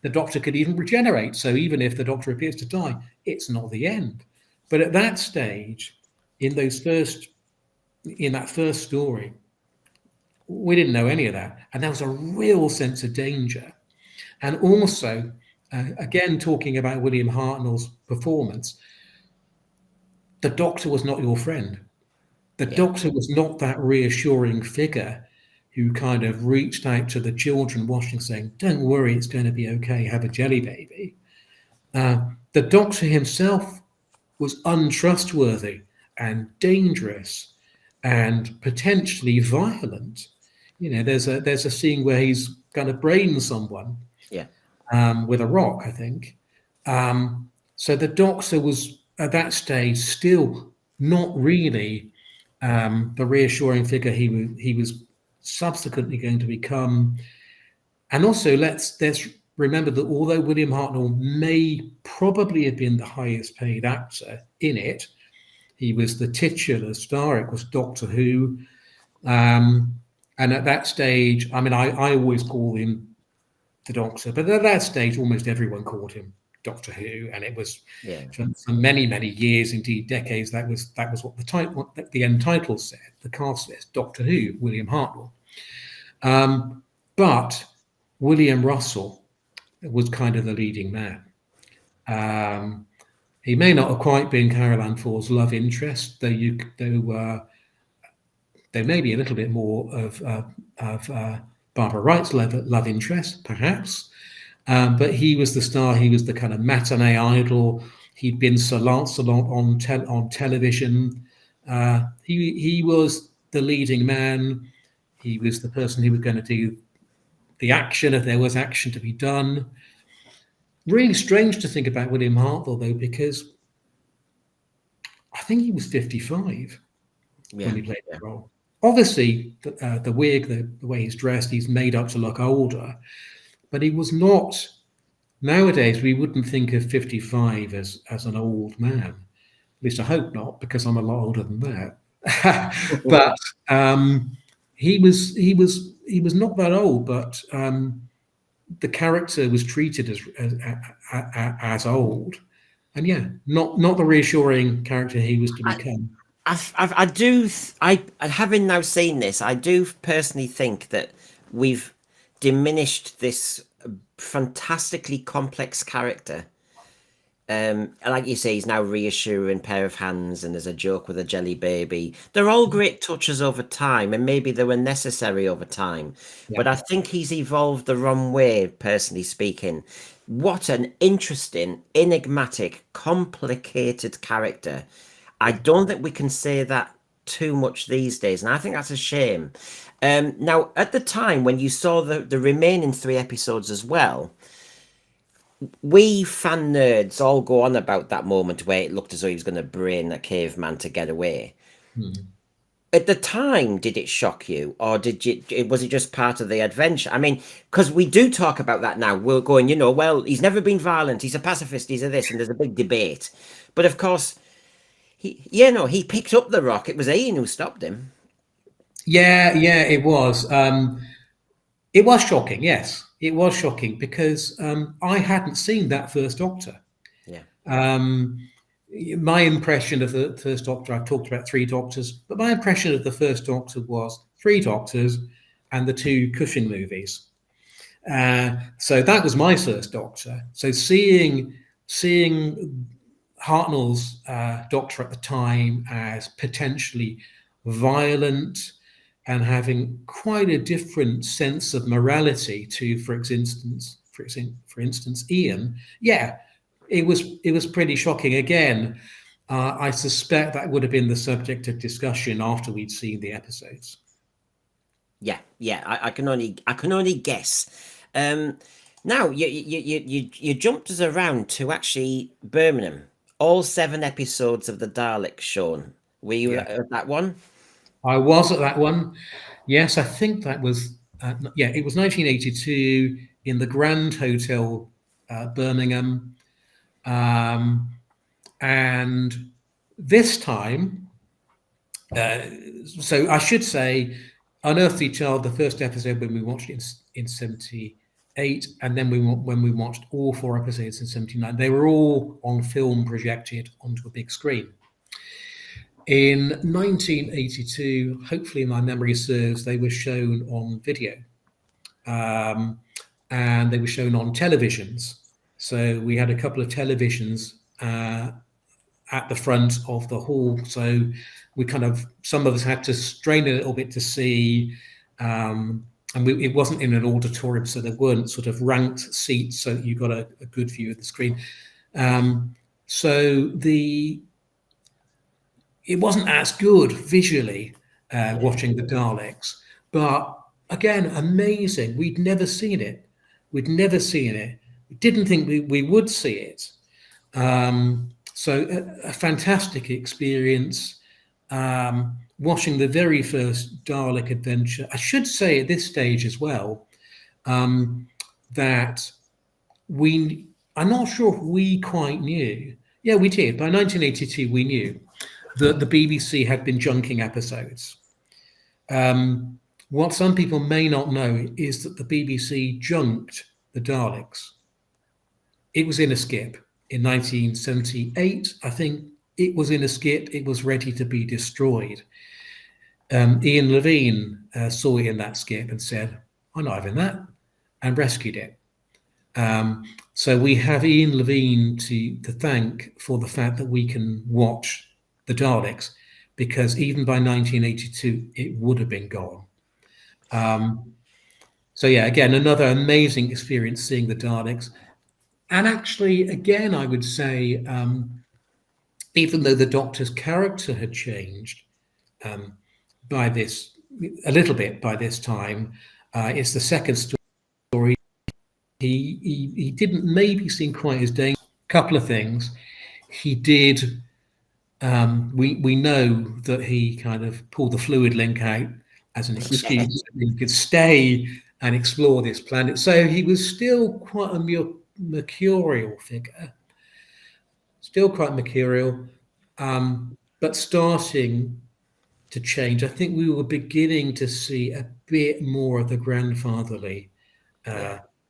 the Doctor could even regenerate. So even if the Doctor appears to die, it's not the end. But at that stage, in that first story, we didn't know any of that. And there was a real sense of danger. And also, again, talking about William Hartnell's performance, the Doctor was not your friend. The Doctor was not that reassuring figure who kind of reached out to the children watching, saying, don't worry, it's going to be okay, have a jelly baby. The Doctor himself was untrustworthy and dangerous and potentially violent. There's a scene where he's going to brain someone with a rock, I think. So the Doctor was at that stage still not really the reassuring figure he was subsequently going to become. And also, let's remember that although William Hartnell may probably have been the highest paid actor in it, he was the titular star. It was Doctor Who. And at that stage, I mean, I always call him the Doctor, but at that stage, almost everyone called him Doctor Who, and it was for many, many years, indeed decades. That was what the end title said. The cast says Doctor Who, William Hartnell. But William Russell was kind of the leading man. He may not have quite been Carole Ann Ford's love interest, though there may be a little bit more of Barbara Wright's love interest, perhaps. But he was the star. He was the kind of matinee idol. He'd been Sir Lancelot on television. He was the leading man. He was the person who was going to do the action if there was action to be done. Really strange to think about William Hartnell, though, because I think he was 55 when he played that role. Obviously, the wig, the way he's dressed, he's made up to look older, but he was not. Nowadays, we wouldn't think of 55 as an old man. At least I hope not, because I'm a lot older than that. But he was not that old, but the character was treated as old, and not the reassuring character he was to become. Having now seen this, I do personally think that we've diminished this fantastically complex character. Like you say, he's now reassuring, pair of hands, and there's a joke with a jelly baby. They're all great touches over time, and maybe they were necessary over time. But I think he's evolved the wrong way, personally speaking. What an interesting, enigmatic, complicated character. I don't think we can say that too much these days, and I think that's a shame. Now, at the time when you saw the remaining 3 episodes as well, we fan nerds all go on about that moment where it looked as though he was going to brain a caveman to get away. At the time, did it shock you, or was it just part of the adventure? I mean, because we do talk about that now. We're going, well, he's never been violent. He's a pacifist. He's a this, and there's a big debate. But of course, he picked up the rock. It was Ian who stopped him. Yeah, it was. It was shocking. Yes, it was shocking because I hadn't seen that first Doctor. My impression of the first Doctor, I've talked about 3 Doctors, but my impression of the first Doctor was 3 Doctors and the 2 Cushing movies. So that was my first Doctor. So seeing Hartnell's Doctor at the time as potentially violent and having quite a different sense of morality to, for instance, Ian. It was pretty shocking. Again, I suspect that would have been the subject of discussion after we'd seen the episodes. I can only guess. Now you jumped us around to actually Birmingham. All 7 episodes of the Daleks shown. Were you at that one? I was at that one. Yes, I think that was. It was 1982 in the Grand Hotel, Birmingham. And this time, so I should say, Unearthly Child, the first episode when we watched it in 78, and then when we watched all 4 episodes in 79, they were all on film projected onto a big screen. In 1982, hopefully my memory serves, they were shown on video, and they were shown on televisions. So we had a couple of televisions at the front of the hall. So we some of us had to strain a little bit to see, and it wasn't in an auditorium, so there weren't sort of ranked seats, so you got a good view of the screen. So it wasn't as good visually watching the Daleks, but again, amazing. We'd never seen it. We didn't think we would see it. So a fantastic experience. Watching the very first Dalek adventure. I should say at this stage as well that I'm not sure if we quite knew. Yeah, we did. By 1982, we knew that the BBC had been junking episodes. What some people may not know is that the BBC junked the Daleks. It was in a skip in 1978. I think it was in a skip. It was ready to be destroyed. Ian Levine saw it in that skip and said, "I'm not having that," and rescued it. So we have Ian Levine to thank for the fact that we can watch the Daleks, because even by 1982, it would have been gone. So yeah, again, another amazing experience seeing the Daleks. And actually, again, I would say, even though the Doctor's character had changed a little bit by this time, it's the second story. He didn't maybe seem quite as dangerous. Couple of things. He did. We know that he kind of pulled the fluid link out as an excuse that he could stay and explore this planet. So he was still quite a mercurial figure, still quite mercurial, but starting to change. I think we were beginning to see a bit more of the grandfatherly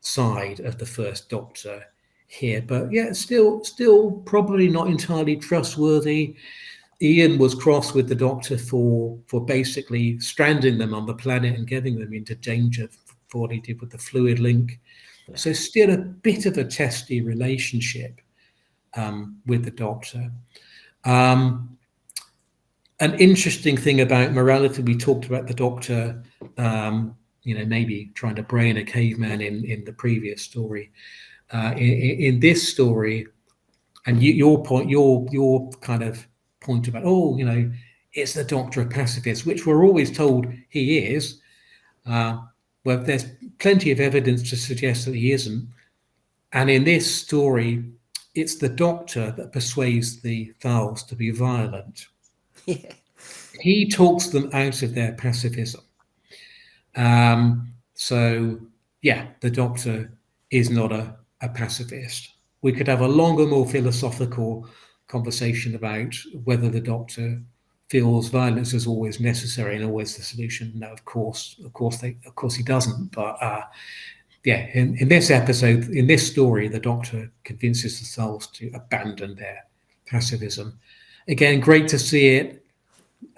side of the first Doctor here, but yeah, still probably not entirely trustworthy. Ian was cross with the Doctor for basically stranding them on the planet and getting them into danger for what he did with the fluid link. Yeah. So still a bit of a testy relationship with the Doctor. An interesting thing about morality, we talked about the Doctor, maybe trying to brain a caveman in the previous story. In this story, and your kind of point about, it's the Doctor a pacifist, which we're always told he is. Well, there's plenty of evidence to suggest that he isn't. And in this story, it's the Doctor that persuades the Thals to be violent. Yeah. He talks them out of their pacifism. So, yeah, the Doctor is not a pacifist. We could have a longer, more philosophical conversation about whether the Doctor feels violence is always necessary and always the solution. No, of course he doesn't. But in this episode, in this story, the Doctor convinces the Thals to abandon their pacifism. Again, great to see it.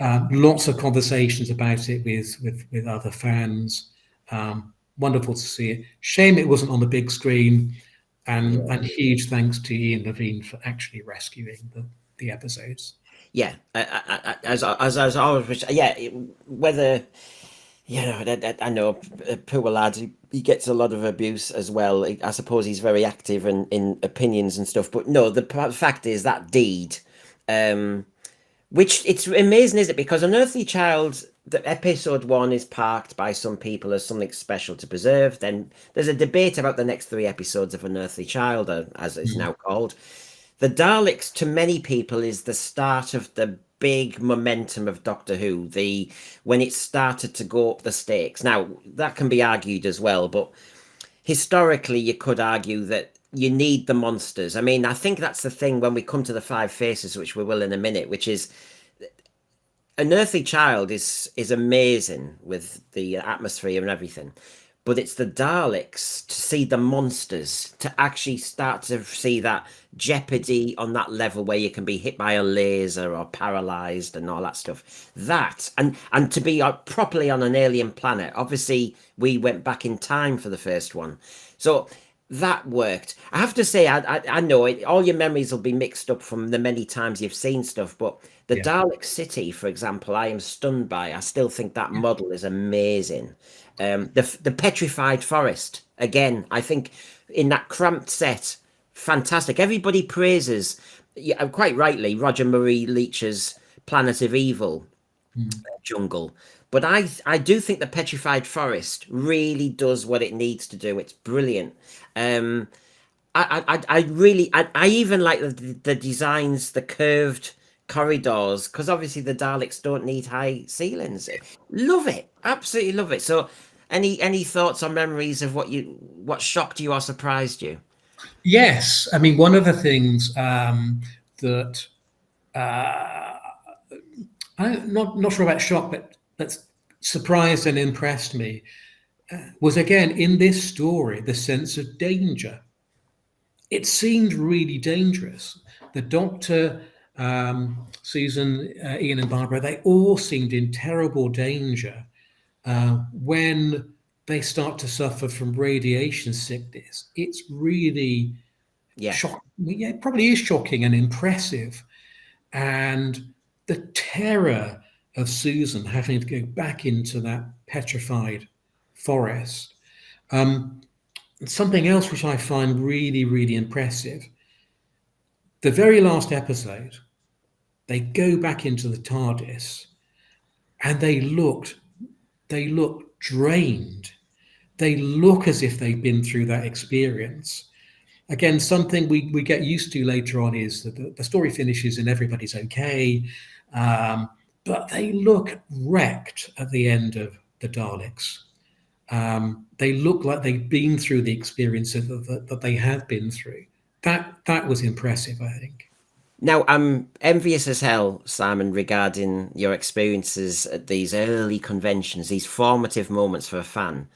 Lots of conversations about it with other fans. Wonderful to see it. Shame it wasn't on the big screen. And huge thanks to Ian Levine for actually rescuing the episodes. Yeah, as always, whether I know poor lad, he gets a lot of abuse as well. I suppose he's very active in opinions and stuff, but no, the fact is that deed, which it's amazing, is it? Because Unearthly Child, the episode 1 is parked by some people as something special to preserve. Then there's a debate about the next 3 episodes of Unearthly Child, as it's now called. The Daleks, to many people, is the start of the big momentum of Doctor Who, when it started to go up the stakes. Now, that can be argued as well, but historically, you could argue that you need the monsters. I mean, I think that's the thing when we come to the Five Faces, which we will in a minute, which is Unearthly Child is amazing with the atmosphere and everything, but it's the Daleks to see the monsters, to actually start to see that jeopardy on that level where you can be hit by a laser or paralyzed and all that stuff. That and to be properly on an alien planet. Obviously, we went back in time for the first one, so that worked. I have to say, I know it. All your memories will be mixed up from the many times you've seen stuff, but the Yeah. Dalek City, for example, I am stunned by. I still think that model is amazing. The petrified forest again. I think in that cramped set, fantastic. Everybody praises, yeah, quite rightly, Roger Marie Leach's Planet of Evil jungle. But I do think the petrified forest really does what it needs to do. It's brilliant. Um, I really I even like the designs, the curved corridors, because obviously the Daleks don't need high ceilings. Love it, absolutely love it. So, any thoughts or memories of what shocked you or surprised you? Yes, I mean one of the things that uh, I'm not sure about shock, but that's surprised and impressed me was again in this story the sense of danger. It seemed really dangerous. The Doctor, Susan, Ian, and Barbara, they all seemed in terrible danger when they start to suffer from radiation sickness. It's really Yeah, shocking. Yeah, it probably is shocking and impressive. And the terror of Susan having to go back into that petrified forest. Um, Something else which I find really, really impressive. The very last episode, they go back into the TARDIS and they look drained. They look as if they've been through that experience. Again, something we get used to later on is that the story finishes and everybody's okay, but they look wrecked at the end of the Daleks. They look like they've been through the experience that they have been through. That was impressive, I think. now, I'm envious as hell, Simon, regarding your experiences at these early conventions, these formative moments for a fan.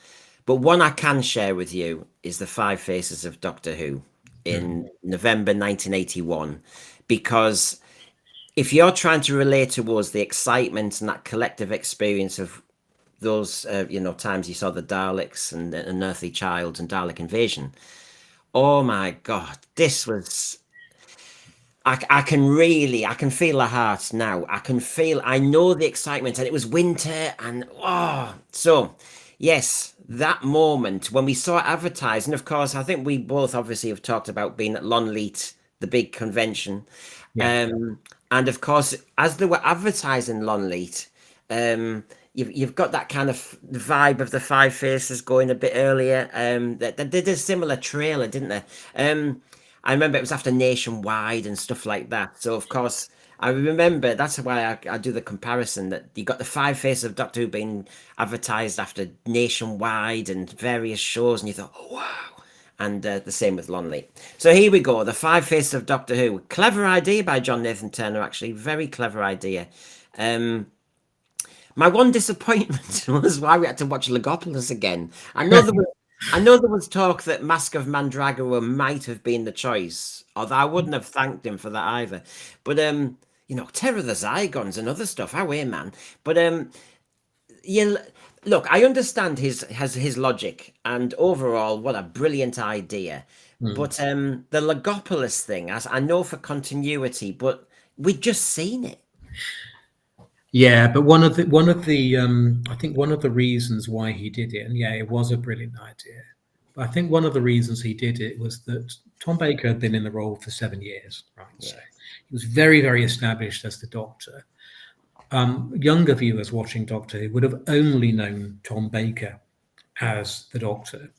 But one I can share with you is the Five Faces of Doctor Who in November 1981. Because if you're trying to relate to us the excitement and that collective experience of those, times you saw the Daleks and the Unearthly Child and Dalek Invasion, oh my God, this was I can feel the heart now. I know the excitement, and it was winter, and so yes, that moment when we saw it advertised, and of course, I think we both obviously have talked about being at Lonleat, the big convention, Yeah. um, and of course, as they were advertising Lonleat, you've got that kind of vibe of the Five Faces going a bit earlier. They did a similar trailer, didn't they? I remember it was after Nationwide and stuff like that. So of course I remember that's why I do the comparison that you got the Five Faces of Doctor Who being advertised after Nationwide and various shows, and you thought, oh wow. And the same with Lonely. So here we go, the Five Faces of Doctor Who. Clever idea by John Nathan Turner, actually, very clever idea. Um, my one disappointment was why we had to watch Legopolis again. I know there was talk that Mask of Mandragora might have been the choice, although I wouldn't have thanked him for that either. But Terror of the Zygons and other stuff. How weird, man. But yeah, look, I understand his logic, and overall, what a brilliant idea. Mm. But the Legopolis thing, as I know for continuity, but we'd just seen it. Yeah, but one of the I think one of the reasons why he did it, and yeah, it was a brilliant idea. But I think one of the reasons he did it was that Tom Baker had been in the role for 7 years, right? So Yeah. he was very, very established as the Doctor. Younger viewers watching Doctor Who would have only known Tom Baker as the Doctor.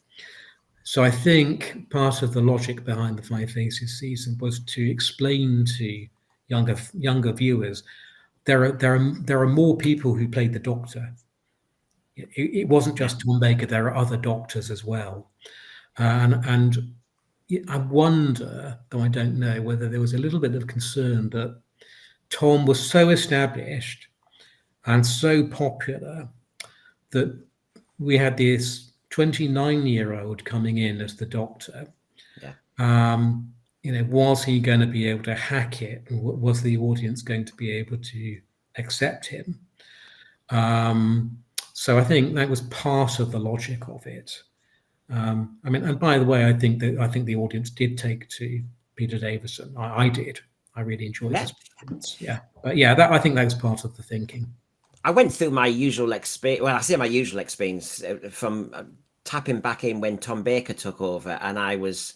So I think part of the logic behind the Five Faces season was to explain to younger viewers there are more people who played the Doctor. It wasn't just Tom Baker. There are other Doctors as well, and I wonder, though I don't know, whether there was a little bit of concern that Tom was so established and so popular that we had this 29-year-old coming in as the Doctor. Yeah. Was he going to be able to hack it? Was the audience going to be able to accept him? So I think that was part of the logic of it. And by the way, I think the audience did take to Peter Davison. I did. I really enjoyed his performance. Yeah, but yeah, I think that was part of the thinking. I went through my usual experience. Well, I say my usual experience from tapping back in when Tom Baker took over, and I was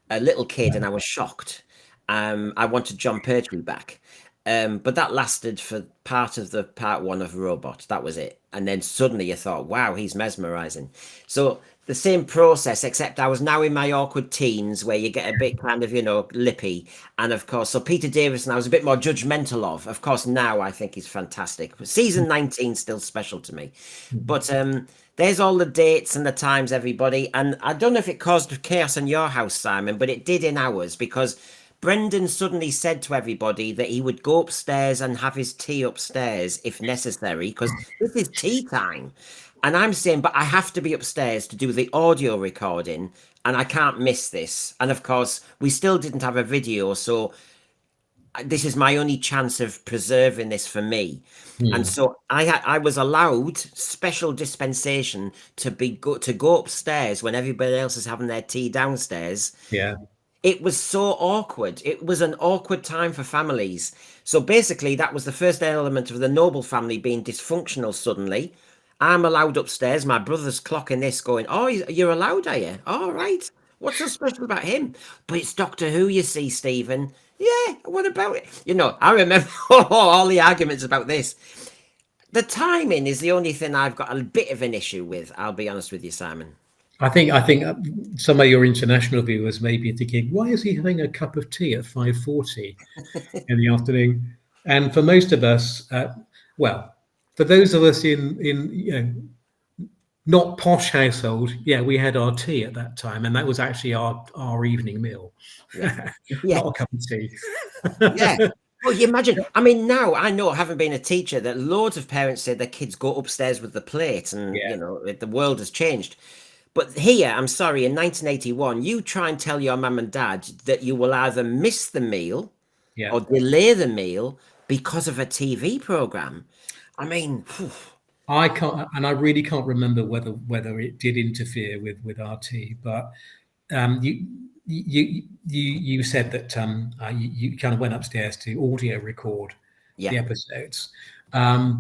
a little kid, and I was shocked. I wanted John Pertwee back, but that lasted for part of the part one of Robot. That was it, and then suddenly you thought, "Wow, he's mesmerizing." So the same process, except I was now in my awkward teens, where you get a bit kind of lippy, and of course, so Peter Davison, I was a bit more judgmental of. Of course, now I think he's fantastic. Season 19 still special to me, but there's all the dates and the times, everybody. And I don't know if it caused chaos in your house, Simon, but it did in ours, because Brendan suddenly said to everybody that he would go upstairs and have his tea upstairs if necessary, because this is tea time. And I'm saying, but I have to be upstairs to do the audio recording, and I can't miss this. And of course, we still didn't have a video, so this is my only chance of preserving this for me. And so I was allowed special dispensation to go upstairs when everybody else is having their tea downstairs. Yeah. It was so awkward. It was an awkward time for families. So basically, that was the first element of the Noble family being dysfunctional suddenly. I'm allowed upstairs. My brother's clocking this, going, "Oh, you're allowed, are you? All right. What's so special about him?" But it's Doctor Who, you see, Stephen. Yeah, what about it? I remember all the arguments about this. The timing is the only thing I've got a bit of an issue with. I'll be honest with you, Simon. I think some of your international viewers may be thinking, why is he having a cup of tea at 5:40 in the afternoon? And for most of us, for those of us in not posh household, we had our tea at that time, and that was actually our evening meal. Yeah. Not a cup of tea. Yeah. Well, you imagine. I mean, now I know, having been a teacher, that loads of parents say their kids go upstairs with the plate, and the world has changed. But here, I'm sorry, in 1981, you try and tell your mum and dad that you will either miss the meal or delay the meal because of a TV program. I mean, I can't, and I really can't remember whether it did interfere with RT, but you said that you kind of went upstairs to audio record the episodes. By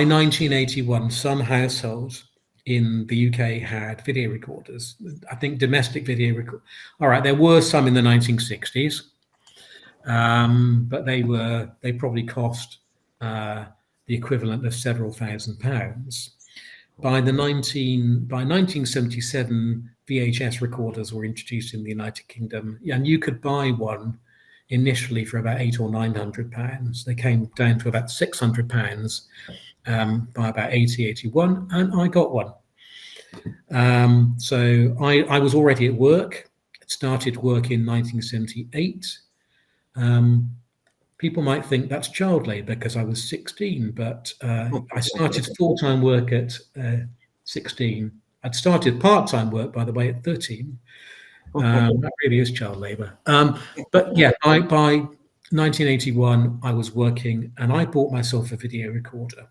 1981, some households in the UK had video recorders. I think domestic video record. All right, there were some in the 1960s, but they probably cost the equivalent of several £1,000s. By 1977, VHS recorders were introduced in the United Kingdom, and you could buy one initially for about £800 or £900. They came down to about £600 by about 81, and I got one. So I was already at work. Started work in 1978. People might think that's child labour because I was 16, but I started full-time work at 16. I'd started part-time work, by the way, at 13. That really is child labour. But yeah, by 1981, I was working, and I bought myself a video recorder.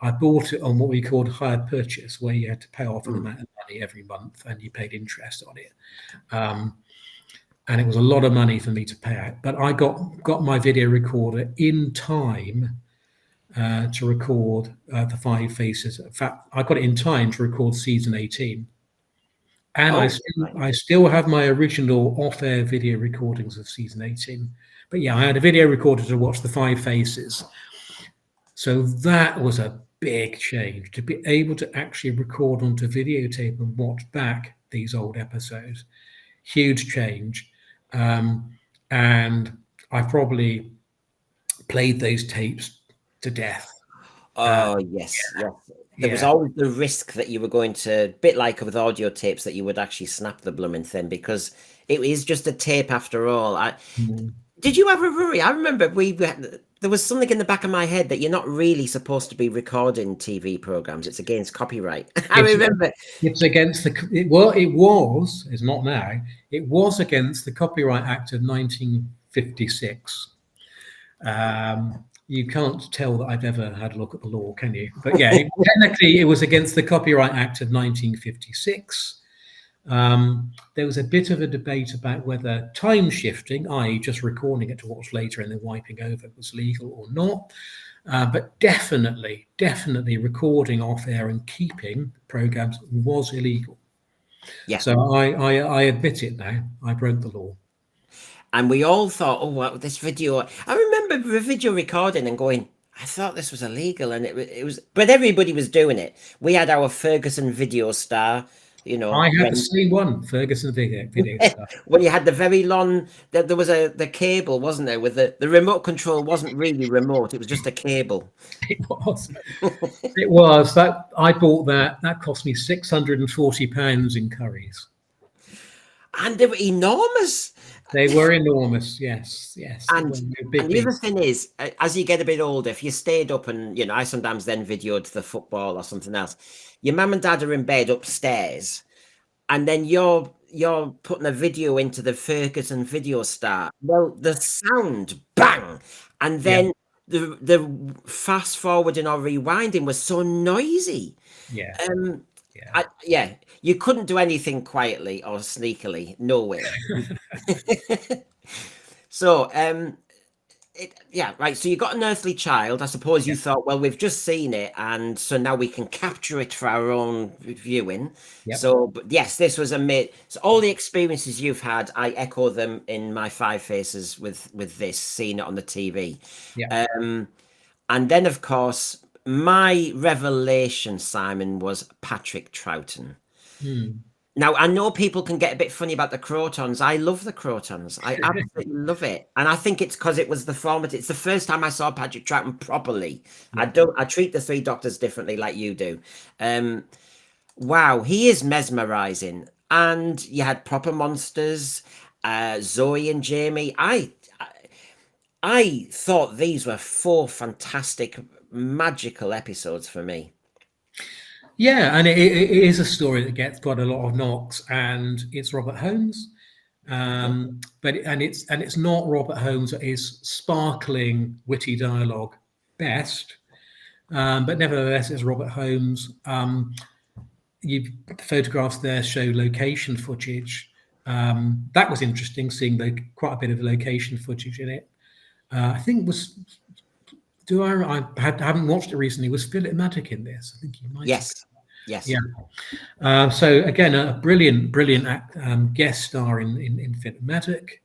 I bought it on what we called hired purchase, where you had to pay off an amount of money every month, and you paid interest on it. And it was a lot of money for me to pay out. But I got my video recorder in time to record the Five Faces. In fact, I got it in time to record season 18. And I still have my original off-air video recordings of season 18. But yeah, I had a video recorder to watch the Five Faces. So that was a big change, to be able to actually record onto videotape and watch back these old episodes. Huge change. And I probably played those tapes to death. Oh, yes. there was always the risk that you were going to, bit like with audio tapes, that you would actually snap the blooming thing, because it is just a tape after all. Did you ever worry? I remember there was something in the back of my head that you're not really supposed to be recording TV programs. It's against copyright. I remember. It's against it was, it's not now, it was against the Copyright Act of 1956. You can't tell that I've ever had a look at the law, can you? But yeah, technically it was against the Copyright Act of 1956. There was a bit of a debate about whether time shifting, i.e. just recording it to watch later and then wiping over, was legal or not. But definitely recording off air and keeping programs was illegal. Yeah. So I admit it now. I broke the law. And we all thought, oh, well, this video. I remember video recording and going, I thought this was illegal, and it was, but everybody was doing it. We had our Ferguson Video Star, you know. I had the same one, Ferguson Video Star. When you had the very long, there was the cable, wasn't there? With the remote control wasn't really remote; it was just a cable. It was. It was that I bought that. That cost me £640 in curries. And they were enormous. They were enormous, yes. And the other thing is, as you get a bit older, if you stayed up and, I sometimes then videoed the football or something else, your mum and dad are in bed upstairs, and then you're putting a video into the Ferguson Video Star. Well, the sound, bang, and then the fast forwarding or rewinding was so noisy. You couldn't do anything quietly or sneakily. No way. So, right. So you got Unearthly Child. I suppose you thought, well, we've just seen it, and so now we can capture it for our own viewing. Yep. So, but yes, this was so all the experiences you've had, I echo them in my five faces with this, seeing it on the TV. Yeah. And then, of course, my revelation, Simon, was Patrick Troughton. Now, I know people can get a bit funny about the Crotons. I love the Crotons. I absolutely love it. And I think it's because it was the format. It's the first time I saw Patrick Troughton properly. I treat the Three Doctors differently like you do. Wow, he is mesmerizing. And you had proper monsters, Zoe and Jamie. I thought these were 4 fantastic, magical episodes for me. Yeah, and it is a story that gets got a lot of knocks, and it's Robert Holmes, but it's not Robert Holmes that is sparkling, witty dialogue best, but nevertheless it's Robert Holmes. The photographs there show location footage. That was interesting, seeing quite a bit of location footage in it. I think I haven't watched it recently. Was Philip Maddock in this? I think he might. Yes. Yeah. So again, a brilliant guest star in Philip Maddock.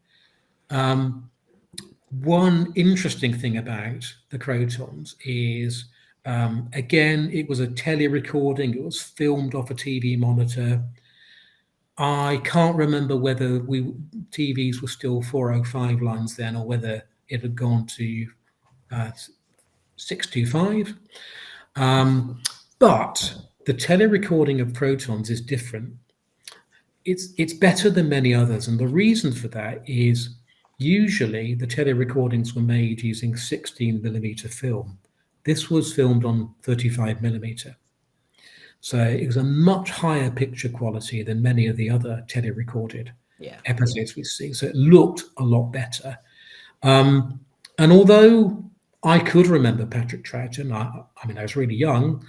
One interesting thing about the Crotons is, again, it was a tele-recording. It was filmed off a TV monitor. I can't remember whether TVs were still 405 lines then, or whether it had gone to 625. But the tele-recording of Crotons is different. It's better than many others, and the reason for that is usually the tele-recordings were made using 16mm film. This was filmed on 35mm. So it was a much higher picture quality than many of the other tele-recorded episodes we see. So it looked a lot better. And although I could remember Patrick Troughton, I mean, I was really young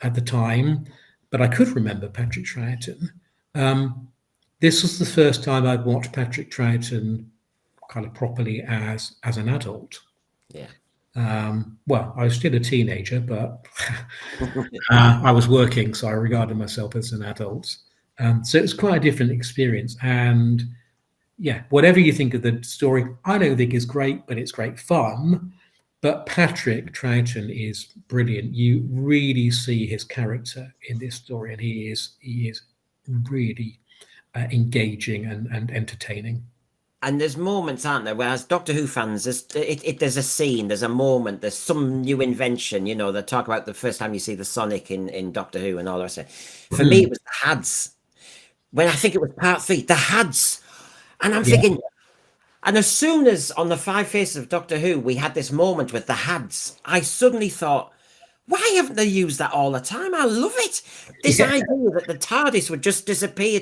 at the time, but I could remember Patrick Troughton. This was the first time I'd watched Patrick Troughton kind of properly as an adult. Yeah. Well, I was still a teenager, but I was working, so I regarded myself as an adult. So it was quite a different experience. And yeah, whatever you think of the story, I don't think is great, but it's great fun. But Patrick Troughton is brilliant. You really see his character in this story, and he is really engaging and entertaining. And there's moments, aren't there, whereas Doctor Who fans, there's a scene, there's a moment, there's some new invention, you know, they talk about the first time you see the Sonic in Doctor Who and all the rest of it. For me, it was the Hads. When I think it was part 3, the Hads. And I'm Yeah. thinking, and as soon as on the Five Faces of Doctor Who, we had this moment with the Hads, I suddenly thought, why haven't they used that all the time? I love it. This Yeah. idea that the TARDIS would just disappear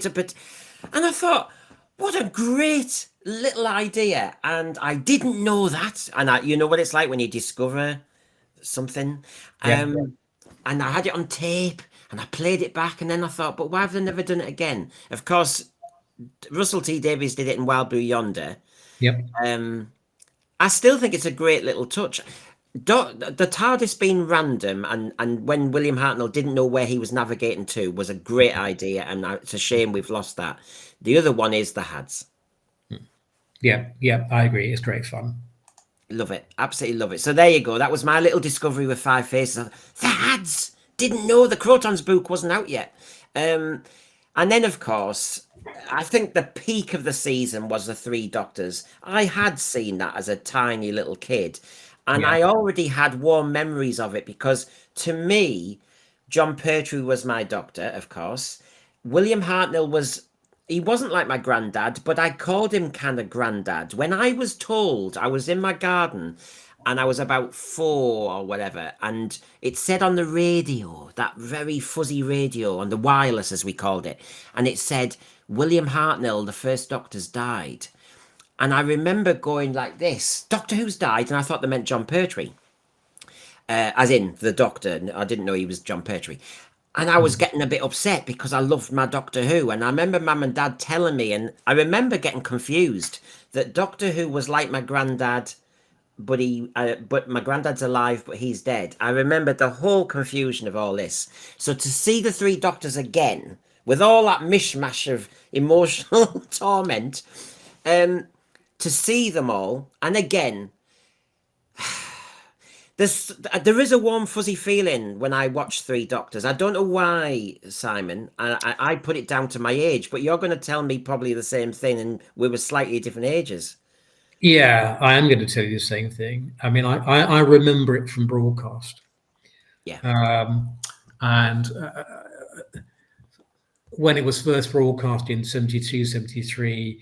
and I thought, what a great little idea. And I didn't know that. And you know what it's like when you discover something. Yeah. And I had it on tape and I played it back. And then I thought, but why have they never done it again? Of course, Russell T Davies did it in Wild Blue Yonder. Yep. I still think it's a great little touch. The TARDIS being random and when William Hartnell didn't know where he was navigating to was a great idea, and it's a shame we've lost that. The other one is the Hads. Yeah. Yeah. I agree. It's great fun. Love it, absolutely love it. So there you go. That was my little discovery with Five Faces. The Hads, didn't know the Crotons book wasn't out yet. And then of course, I think the peak of the season was the Three Doctors. I had seen that as a tiny little kid. And Yeah. I already had warm memories of it because to me, John Pertwee was my doctor, of course. William Hartnell he wasn't like my granddad, but I called him kind of granddad. When I was told, I was in my garden and I was about 4 or whatever, and it said on the radio, that very fuzzy radio, on the wireless as we called it, and it said, William Hartnell, the first doctor's died. And I remember going like this, Doctor Who's died, and I thought they meant John Pertwee, as in the Doctor. I didn't know he was John Pertwee. And I was getting a bit upset because I loved my Doctor Who. And I remember Mum and Dad telling me, and I remember getting confused that Doctor Who was like my granddad, but my granddad's alive, but he's dead. I remember the whole confusion of all this. So to see the Three Doctors again, with all that mishmash of emotional torment, to see them all, and again, there is a warm fuzzy feeling when I watch Three Doctors. I don't know why, Simon. I put it down to my age, but you're going to tell me probably the same thing, and we were slightly different ages. Yeah, I am going to tell you the same thing. I mean, I remember it from broadcast. Yeah. And when it was first broadcast in 72, 73,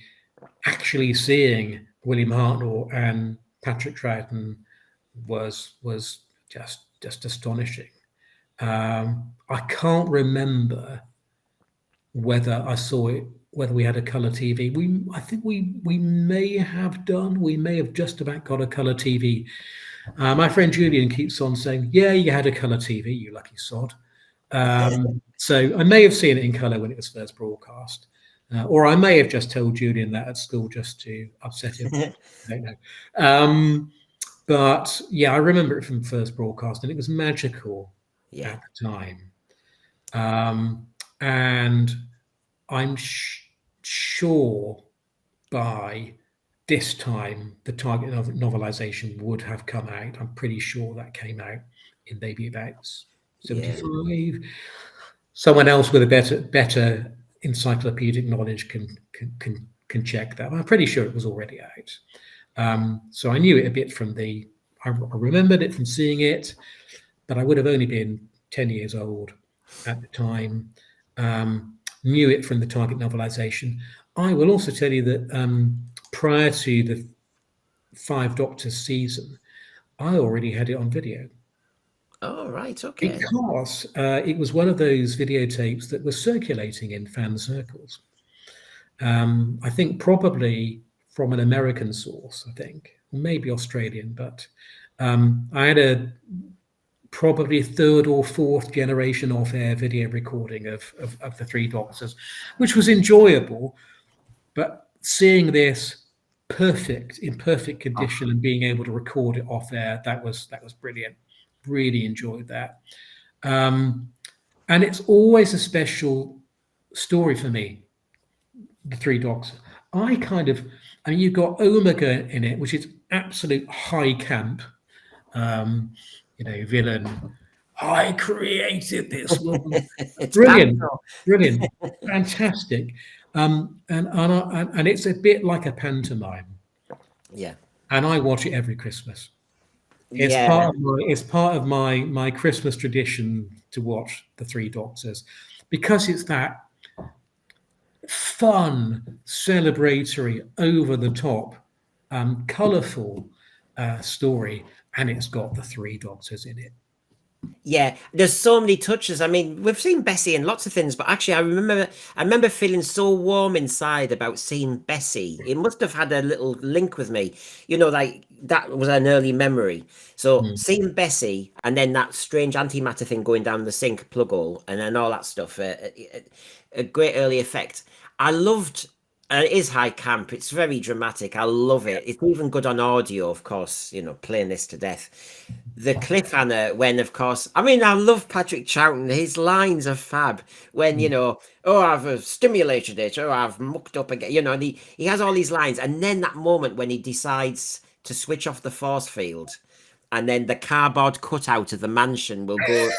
actually seeing William Hartnell and Patrick Troughton was just astonishing. I can't remember whether I saw it, whether we had a color TV. I think we may have done. We may have just about got a color TV. My friend Julian keeps on saying, "Yeah, you had a color TV, you lucky sod." So I may have seen it in color when it was first broadcast, or I may have just told Julian that at school just to upset him. I don't know. But yeah, I remember it from first broadcast, and it was magical at the time. And I'm sure by this time the Target novelization would have come out. I'm pretty sure that came out in maybe about 75. Yeah. Someone else with a better encyclopedic knowledge can check that. I'm pretty sure it was already out. So I knew it a bit from I remembered it from seeing it, but I would have only been 10 years old at the time. Knew it from the Target novelization. I will also tell you that prior to the Five Doctors season, I already had it on video. Oh, right, okay. Because it was one of those videotapes that was circulating in fan circles. I think probably from an American source, I think, maybe Australian, but I had probably third or fourth generation off-air video recording of the Three Doctors, which was enjoyable. But seeing this in perfect condition and being able to record it off-air, that was brilliant. Really enjoyed that. And it's always a special story for me, the Three Doctors. I mean, you've got Omega in it, which is absolute high camp. Villain. I created this woman. Brilliant, fantastic. And it's a bit like a pantomime, Yeah. and I watch it every Christmas. It's Yeah. part of my Christmas tradition to watch the Three Doctors, because it's that fun, celebratory, over the top, colourful story, and it's got the Three Doctors in it. Yeah, there's so many touches. I mean, we've seen Bessie in lots of things, but actually, I remember feeling so warm inside about seeing Bessie. It must have had a little link with me, like that was an early memory. So Mm. seeing Bessie, and then that strange antimatter thing going down the sink plug hole, and then all that stuff, a great early effect. I loved. And it is high camp. It's very dramatic. I love it. It's even good on audio, of course, playing this to death. The cliffhanger when, of course, I mean, I love Patrick Troughton. His lines are fab. When, Mm. oh, I've stimulated it, or I've mucked up again, and he has all these lines. And then that moment when he decides to switch off the force field, and then the cardboard cutout of the mansion will go.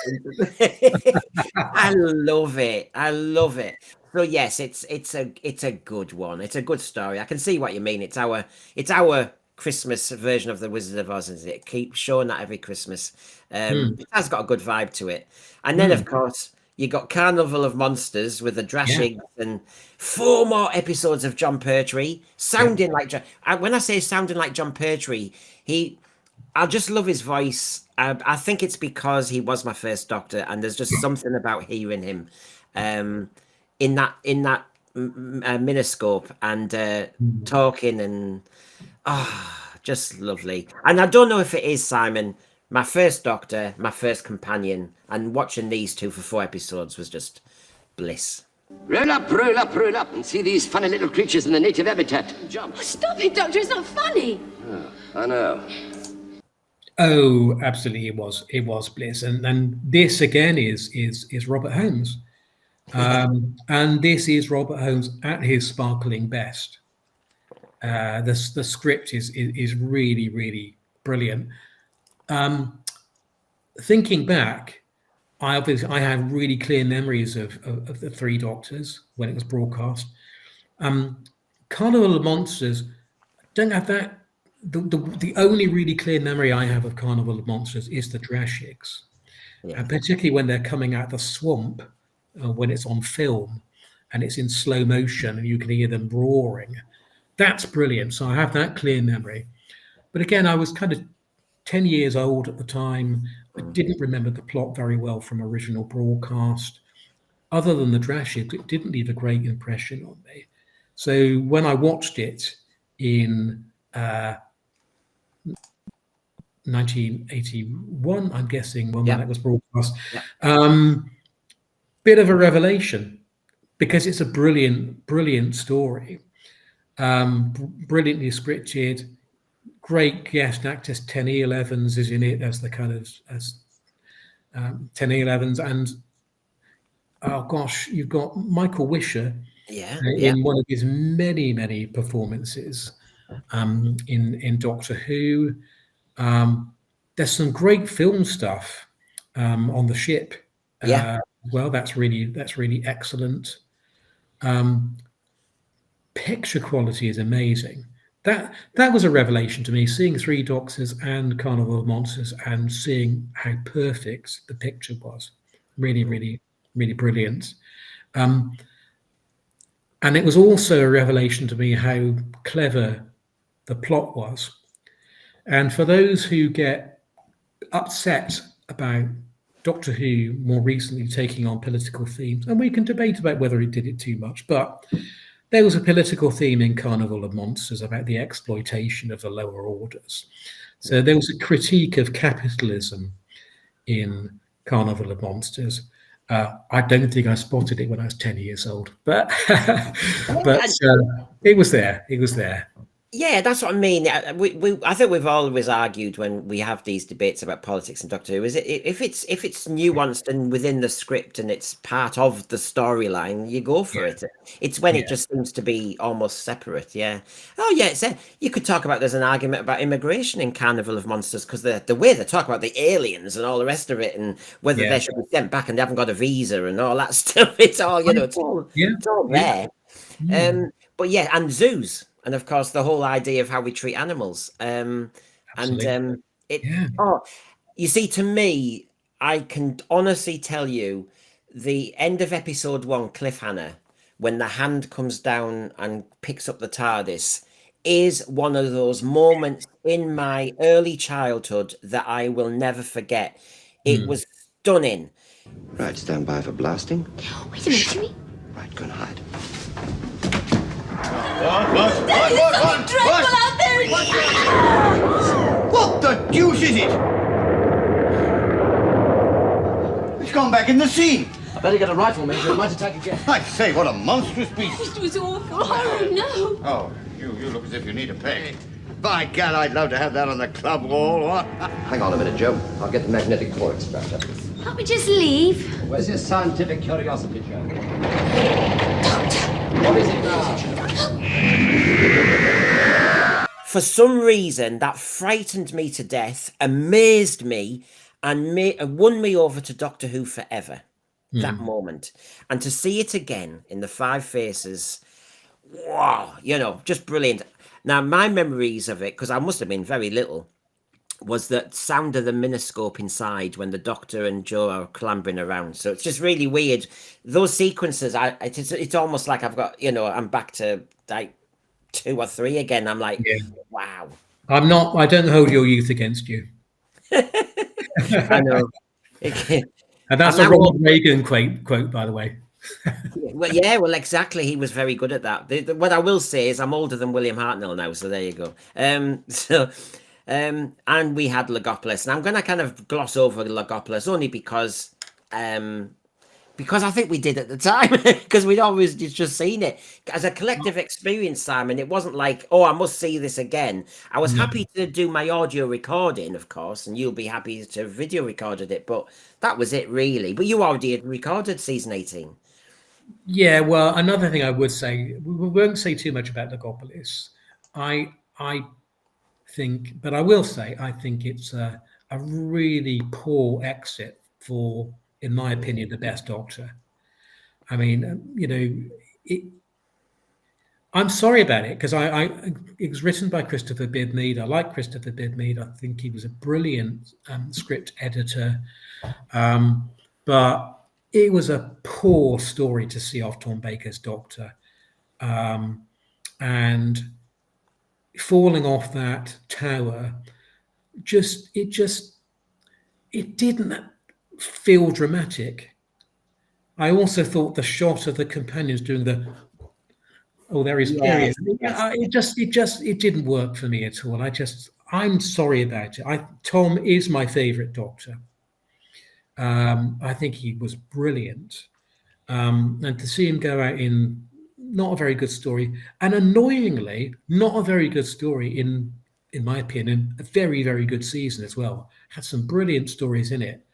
I love it. I love it. So yes, it's a good one. It's a good story. I can see what you mean. It's our Christmas version of the Wizard of Oz, isn't it? Keep showing that every Christmas. Mm. It has got a good vibe to it. And then of Mm. course you got Carnival of Monsters with the Yeah, Drashigs and 4 more episodes of John Pertwee yeah. sounding like John. When I say sounding like John Pertwee, I just love his voice. I think it's because he was my first Doctor, and there's just something about hearing him, um, in that miniscope and Mm. talking, and just lovely. And I don't know if it is Simon, my first Doctor, my first companion, and watching these two for 4 episodes was just bliss. Roll up, and see these funny little creatures in the native habitat. Jump. Oh, stop it, Doctor. It's not funny. I know. Oh, absolutely, it was bliss, and this again is Robert Holmes, and this is Robert Holmes at his sparkling best. The script is really, really brilliant. Thinking back, I have really clear memories of the Three Doctors when it was broadcast. Carnival of Monsters, don't have that. The only really clear memory I have of Carnival of Monsters is the Drashigs, Yeah. and particularly when they're coming out the swamp, when it's on film and it's in slow motion and you can hear them roaring. That's brilliant. So I have that clear memory. But again, I was kind of 10 years old at the time. I didn't remember the plot very well from original broadcast. Other than the Drashigs, it didn't leave a great impression on me. So when I watched it in 1981, I'm guessing, when Yeah. that was broadcast, Yeah. bit of a revelation, because it's a brilliant story, brilliantly scripted. Great guest actress Tenny Evans is in it as the kind of as Tenny Evans, and oh gosh, you've got Michael Wisher Yeah. Yeah. in one of his many performances in Doctor Who. There's some great film stuff on the ship. Yeah. Well, that's really excellent. Picture quality is amazing. That was a revelation to me, seeing Three Doctors and Carnival of Monsters and seeing how perfect the picture was. Really brilliant. And it was also a revelation to me how clever the plot was. And for those who get upset about Doctor Who more recently taking on political themes, and we can debate about whether it did it too much, but there was a political theme in Carnival of Monsters about the exploitation of the lower orders. So there was a critique of capitalism in Carnival of Monsters. I don't think I spotted it when I was 10 years old, but it was there. It was there. Yeah, that's what I mean. I think we've always argued when we have these debates about politics and Doctor Who, is it if it's nuanced and within the script and it's part of the storyline, you go for it. It's when Yeah. it just seems to be almost separate. Yeah. Oh yeah, you could talk about there's an argument about immigration in Carnival of Monsters because the way they talk about the aliens and all the rest of it and whether Yeah. they should be sent back and they haven't got a visa and all that stuff. It's all Yeah. it's all there. But yeah, and zoos, and of course the whole idea of how we treat animals. Absolutely. It Yeah. oh, you see, to me, I can honestly tell you, the end of episode 1 cliffhanger, when the hand comes down and picks up the TARDIS, is one of those moments in my early childhood that I will never forget. It was stunning. Right, stand by for blasting. Wait a minute, Jimmy. Right, go and hide. There's something dreadful out there! What the deuce is it? It's gone back in the sea. I better get a rifle, Major. It might attack again. I say, what a monstrous beast. It was awful. Oh, no. Oh, you look as if you need a peg. By God, I'd love to have that on the club wall, what? Hang on a minute, Joe. I'll get the magnetic cord extractor. Can't we just leave? Where's your scientific curiosity, Joe? What is it now? For some reason, that frightened me to death, amazed me, and won me over to Doctor Who forever. That moment. And to see it again in the Five Faces, wow, just brilliant. Now, my memories of it, because I must have been very little, was that sound of the miniscope inside when the Doctor and Joe are clambering around. So it's just really weird. Those sequences, it's almost like I've got, I'm back to like 2 or 3 again. I'm like, wow. I don't hold your youth against you. I know. And that's a Ronald Reagan quote, by the way. Well, exactly. He was very good at that. What I will say is I'm older than William Hartnell now, so there you go. And we had Logopolis, and I'm going to kind of gloss over Logopolis only because I think we did at the time, because we'd always just seen it as a collective experience, Simon. It wasn't like, oh, I must see this again. I was happy to do my audio recording, of course, and you'll be happy to video recorded it, but that was it really. But you already had recorded season 18. Yeah, well, another thing I would say, we won't say too much about Logopolis. I think, but I will say, I think it's a really poor exit for, in my opinion, the best Doctor. I mean, I'm sorry about it, because it was written by Christopher Bidmead. I like Christopher Bidmead. I think he was a brilliant script editor, but it was a poor story to see off Tom Baker's Doctor, and falling off that tower. It didn't feel dramatic. I also thought the shot of the companions doing the, oh, there he is. It didn't work for me at all. I'm sorry about it. Tom is my favorite Doctor. I think he was brilliant. And to see him go out in not a very good story, and annoyingly, not a very good story in my opinion, a very, very good season as well. Had some brilliant stories in it.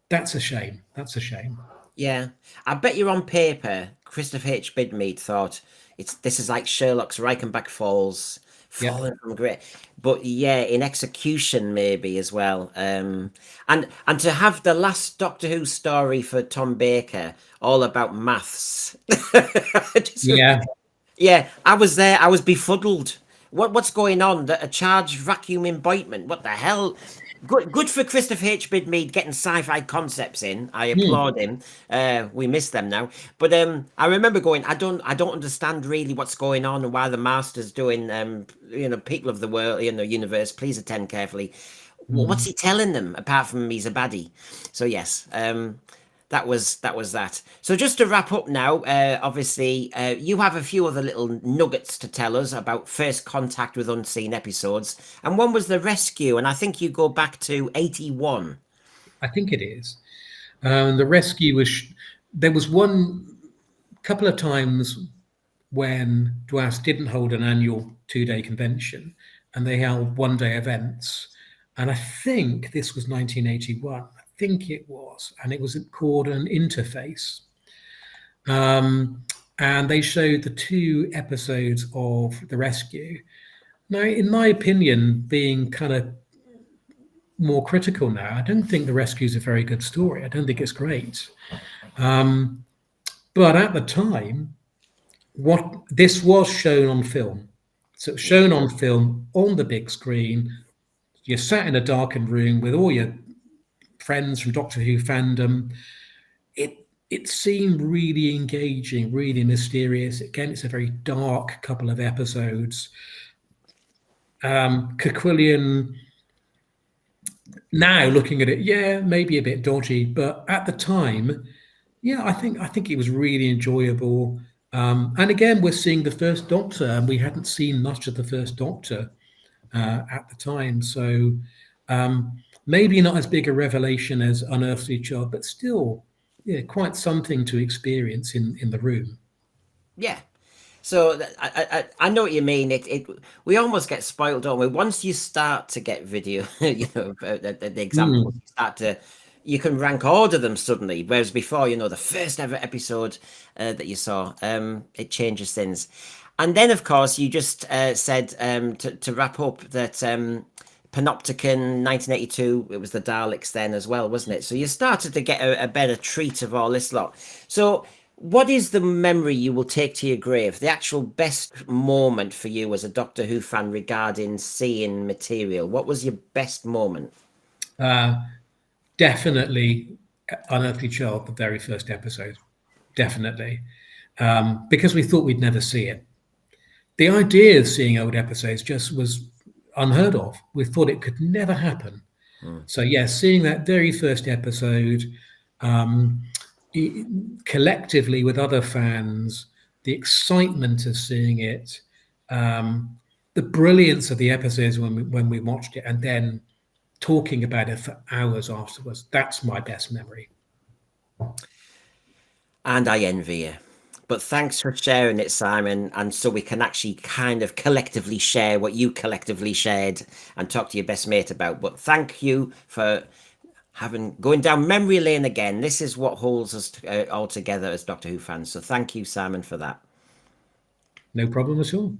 That's a shame. Yeah, I bet you on paper, Christopher H. Bidmead thought this is like Sherlock's Reichenbach Falls, falling from great. But yeah, in execution maybe as well. And to have the last Doctor Who story for Tom Baker all about maths. Yeah, I was there. I was befuddled. What's going on? A charged vacuum emboyment? What the hell? Good for Christopher H. Bidmead getting sci-fi concepts in. I applaud him. We miss them now. But I remember going, I don't understand really what's going on and why the Master's doing, people of the world, universe, please attend carefully. What's he telling them apart from he's a baddie? So yes, that was that. So just to wrap up now, obviously, you have a few other little nuggets to tell us about first contact with unseen episodes, and one was the rescue, and I think you go back to 81. I think it is. The rescue was. There was one couple of times when Dwas didn't hold an annual 2-day convention, and they held 1-day events, and I think this was 1981. Think it was, and it was called an interface, and they showed the 2 episodes of the rescue. Now, in my opinion, being kind of more critical now, I don't think the rescue is a very good story. I don't think it's great, but at the time what this was shown on film. So it's shown on film on the big screen. You're sat in a darkened room with all your friends from Doctor Who fandom. It seemed really engaging, really mysterious. Again, it's a very dark couple of episodes. Kerquillian, now looking at it, yeah, maybe a bit dodgy, but at the time, yeah, I think it was really enjoyable. And again, we're seeing the first Doctor, and we hadn't seen much of the first Doctor at the time. So maybe not as big a revelation as Unearthly Child, but still, yeah, quite something to experience in the room. Yeah. So I know what you mean. We almost get spoiled, don't we? Once you start to get video, the examples, you can rank order them suddenly. Whereas before, the first ever episode that you saw, it changes things. And then, of course, you just said to wrap up that Panopticon 1982, it was the Daleks then as well, wasn't it? So you started to get a better treat of all this lot. So what is the memory you will take to your grave? The actual best moment for you as a Doctor Who fan regarding seeing material? What was your best moment? Definitely Unearthly Child, the very first episode. Definitely. Because we thought we'd never see it. The idea of seeing old episodes just was unheard of. We thought it could never happen. So, yeah, seeing that very first episode, collectively with other fans, the excitement of seeing it, the brilliance of the episodes when we watched it, and then talking about it for hours afterwards. That's my best memory. And I envy you. But thanks for sharing it, Simon. And so we can actually kind of collectively share what you collectively shared and talk to your best mate about. But thank you for going down memory lane again. This is what holds us all together as Doctor Who fans. So thank you, Simon, for that. No problem at all.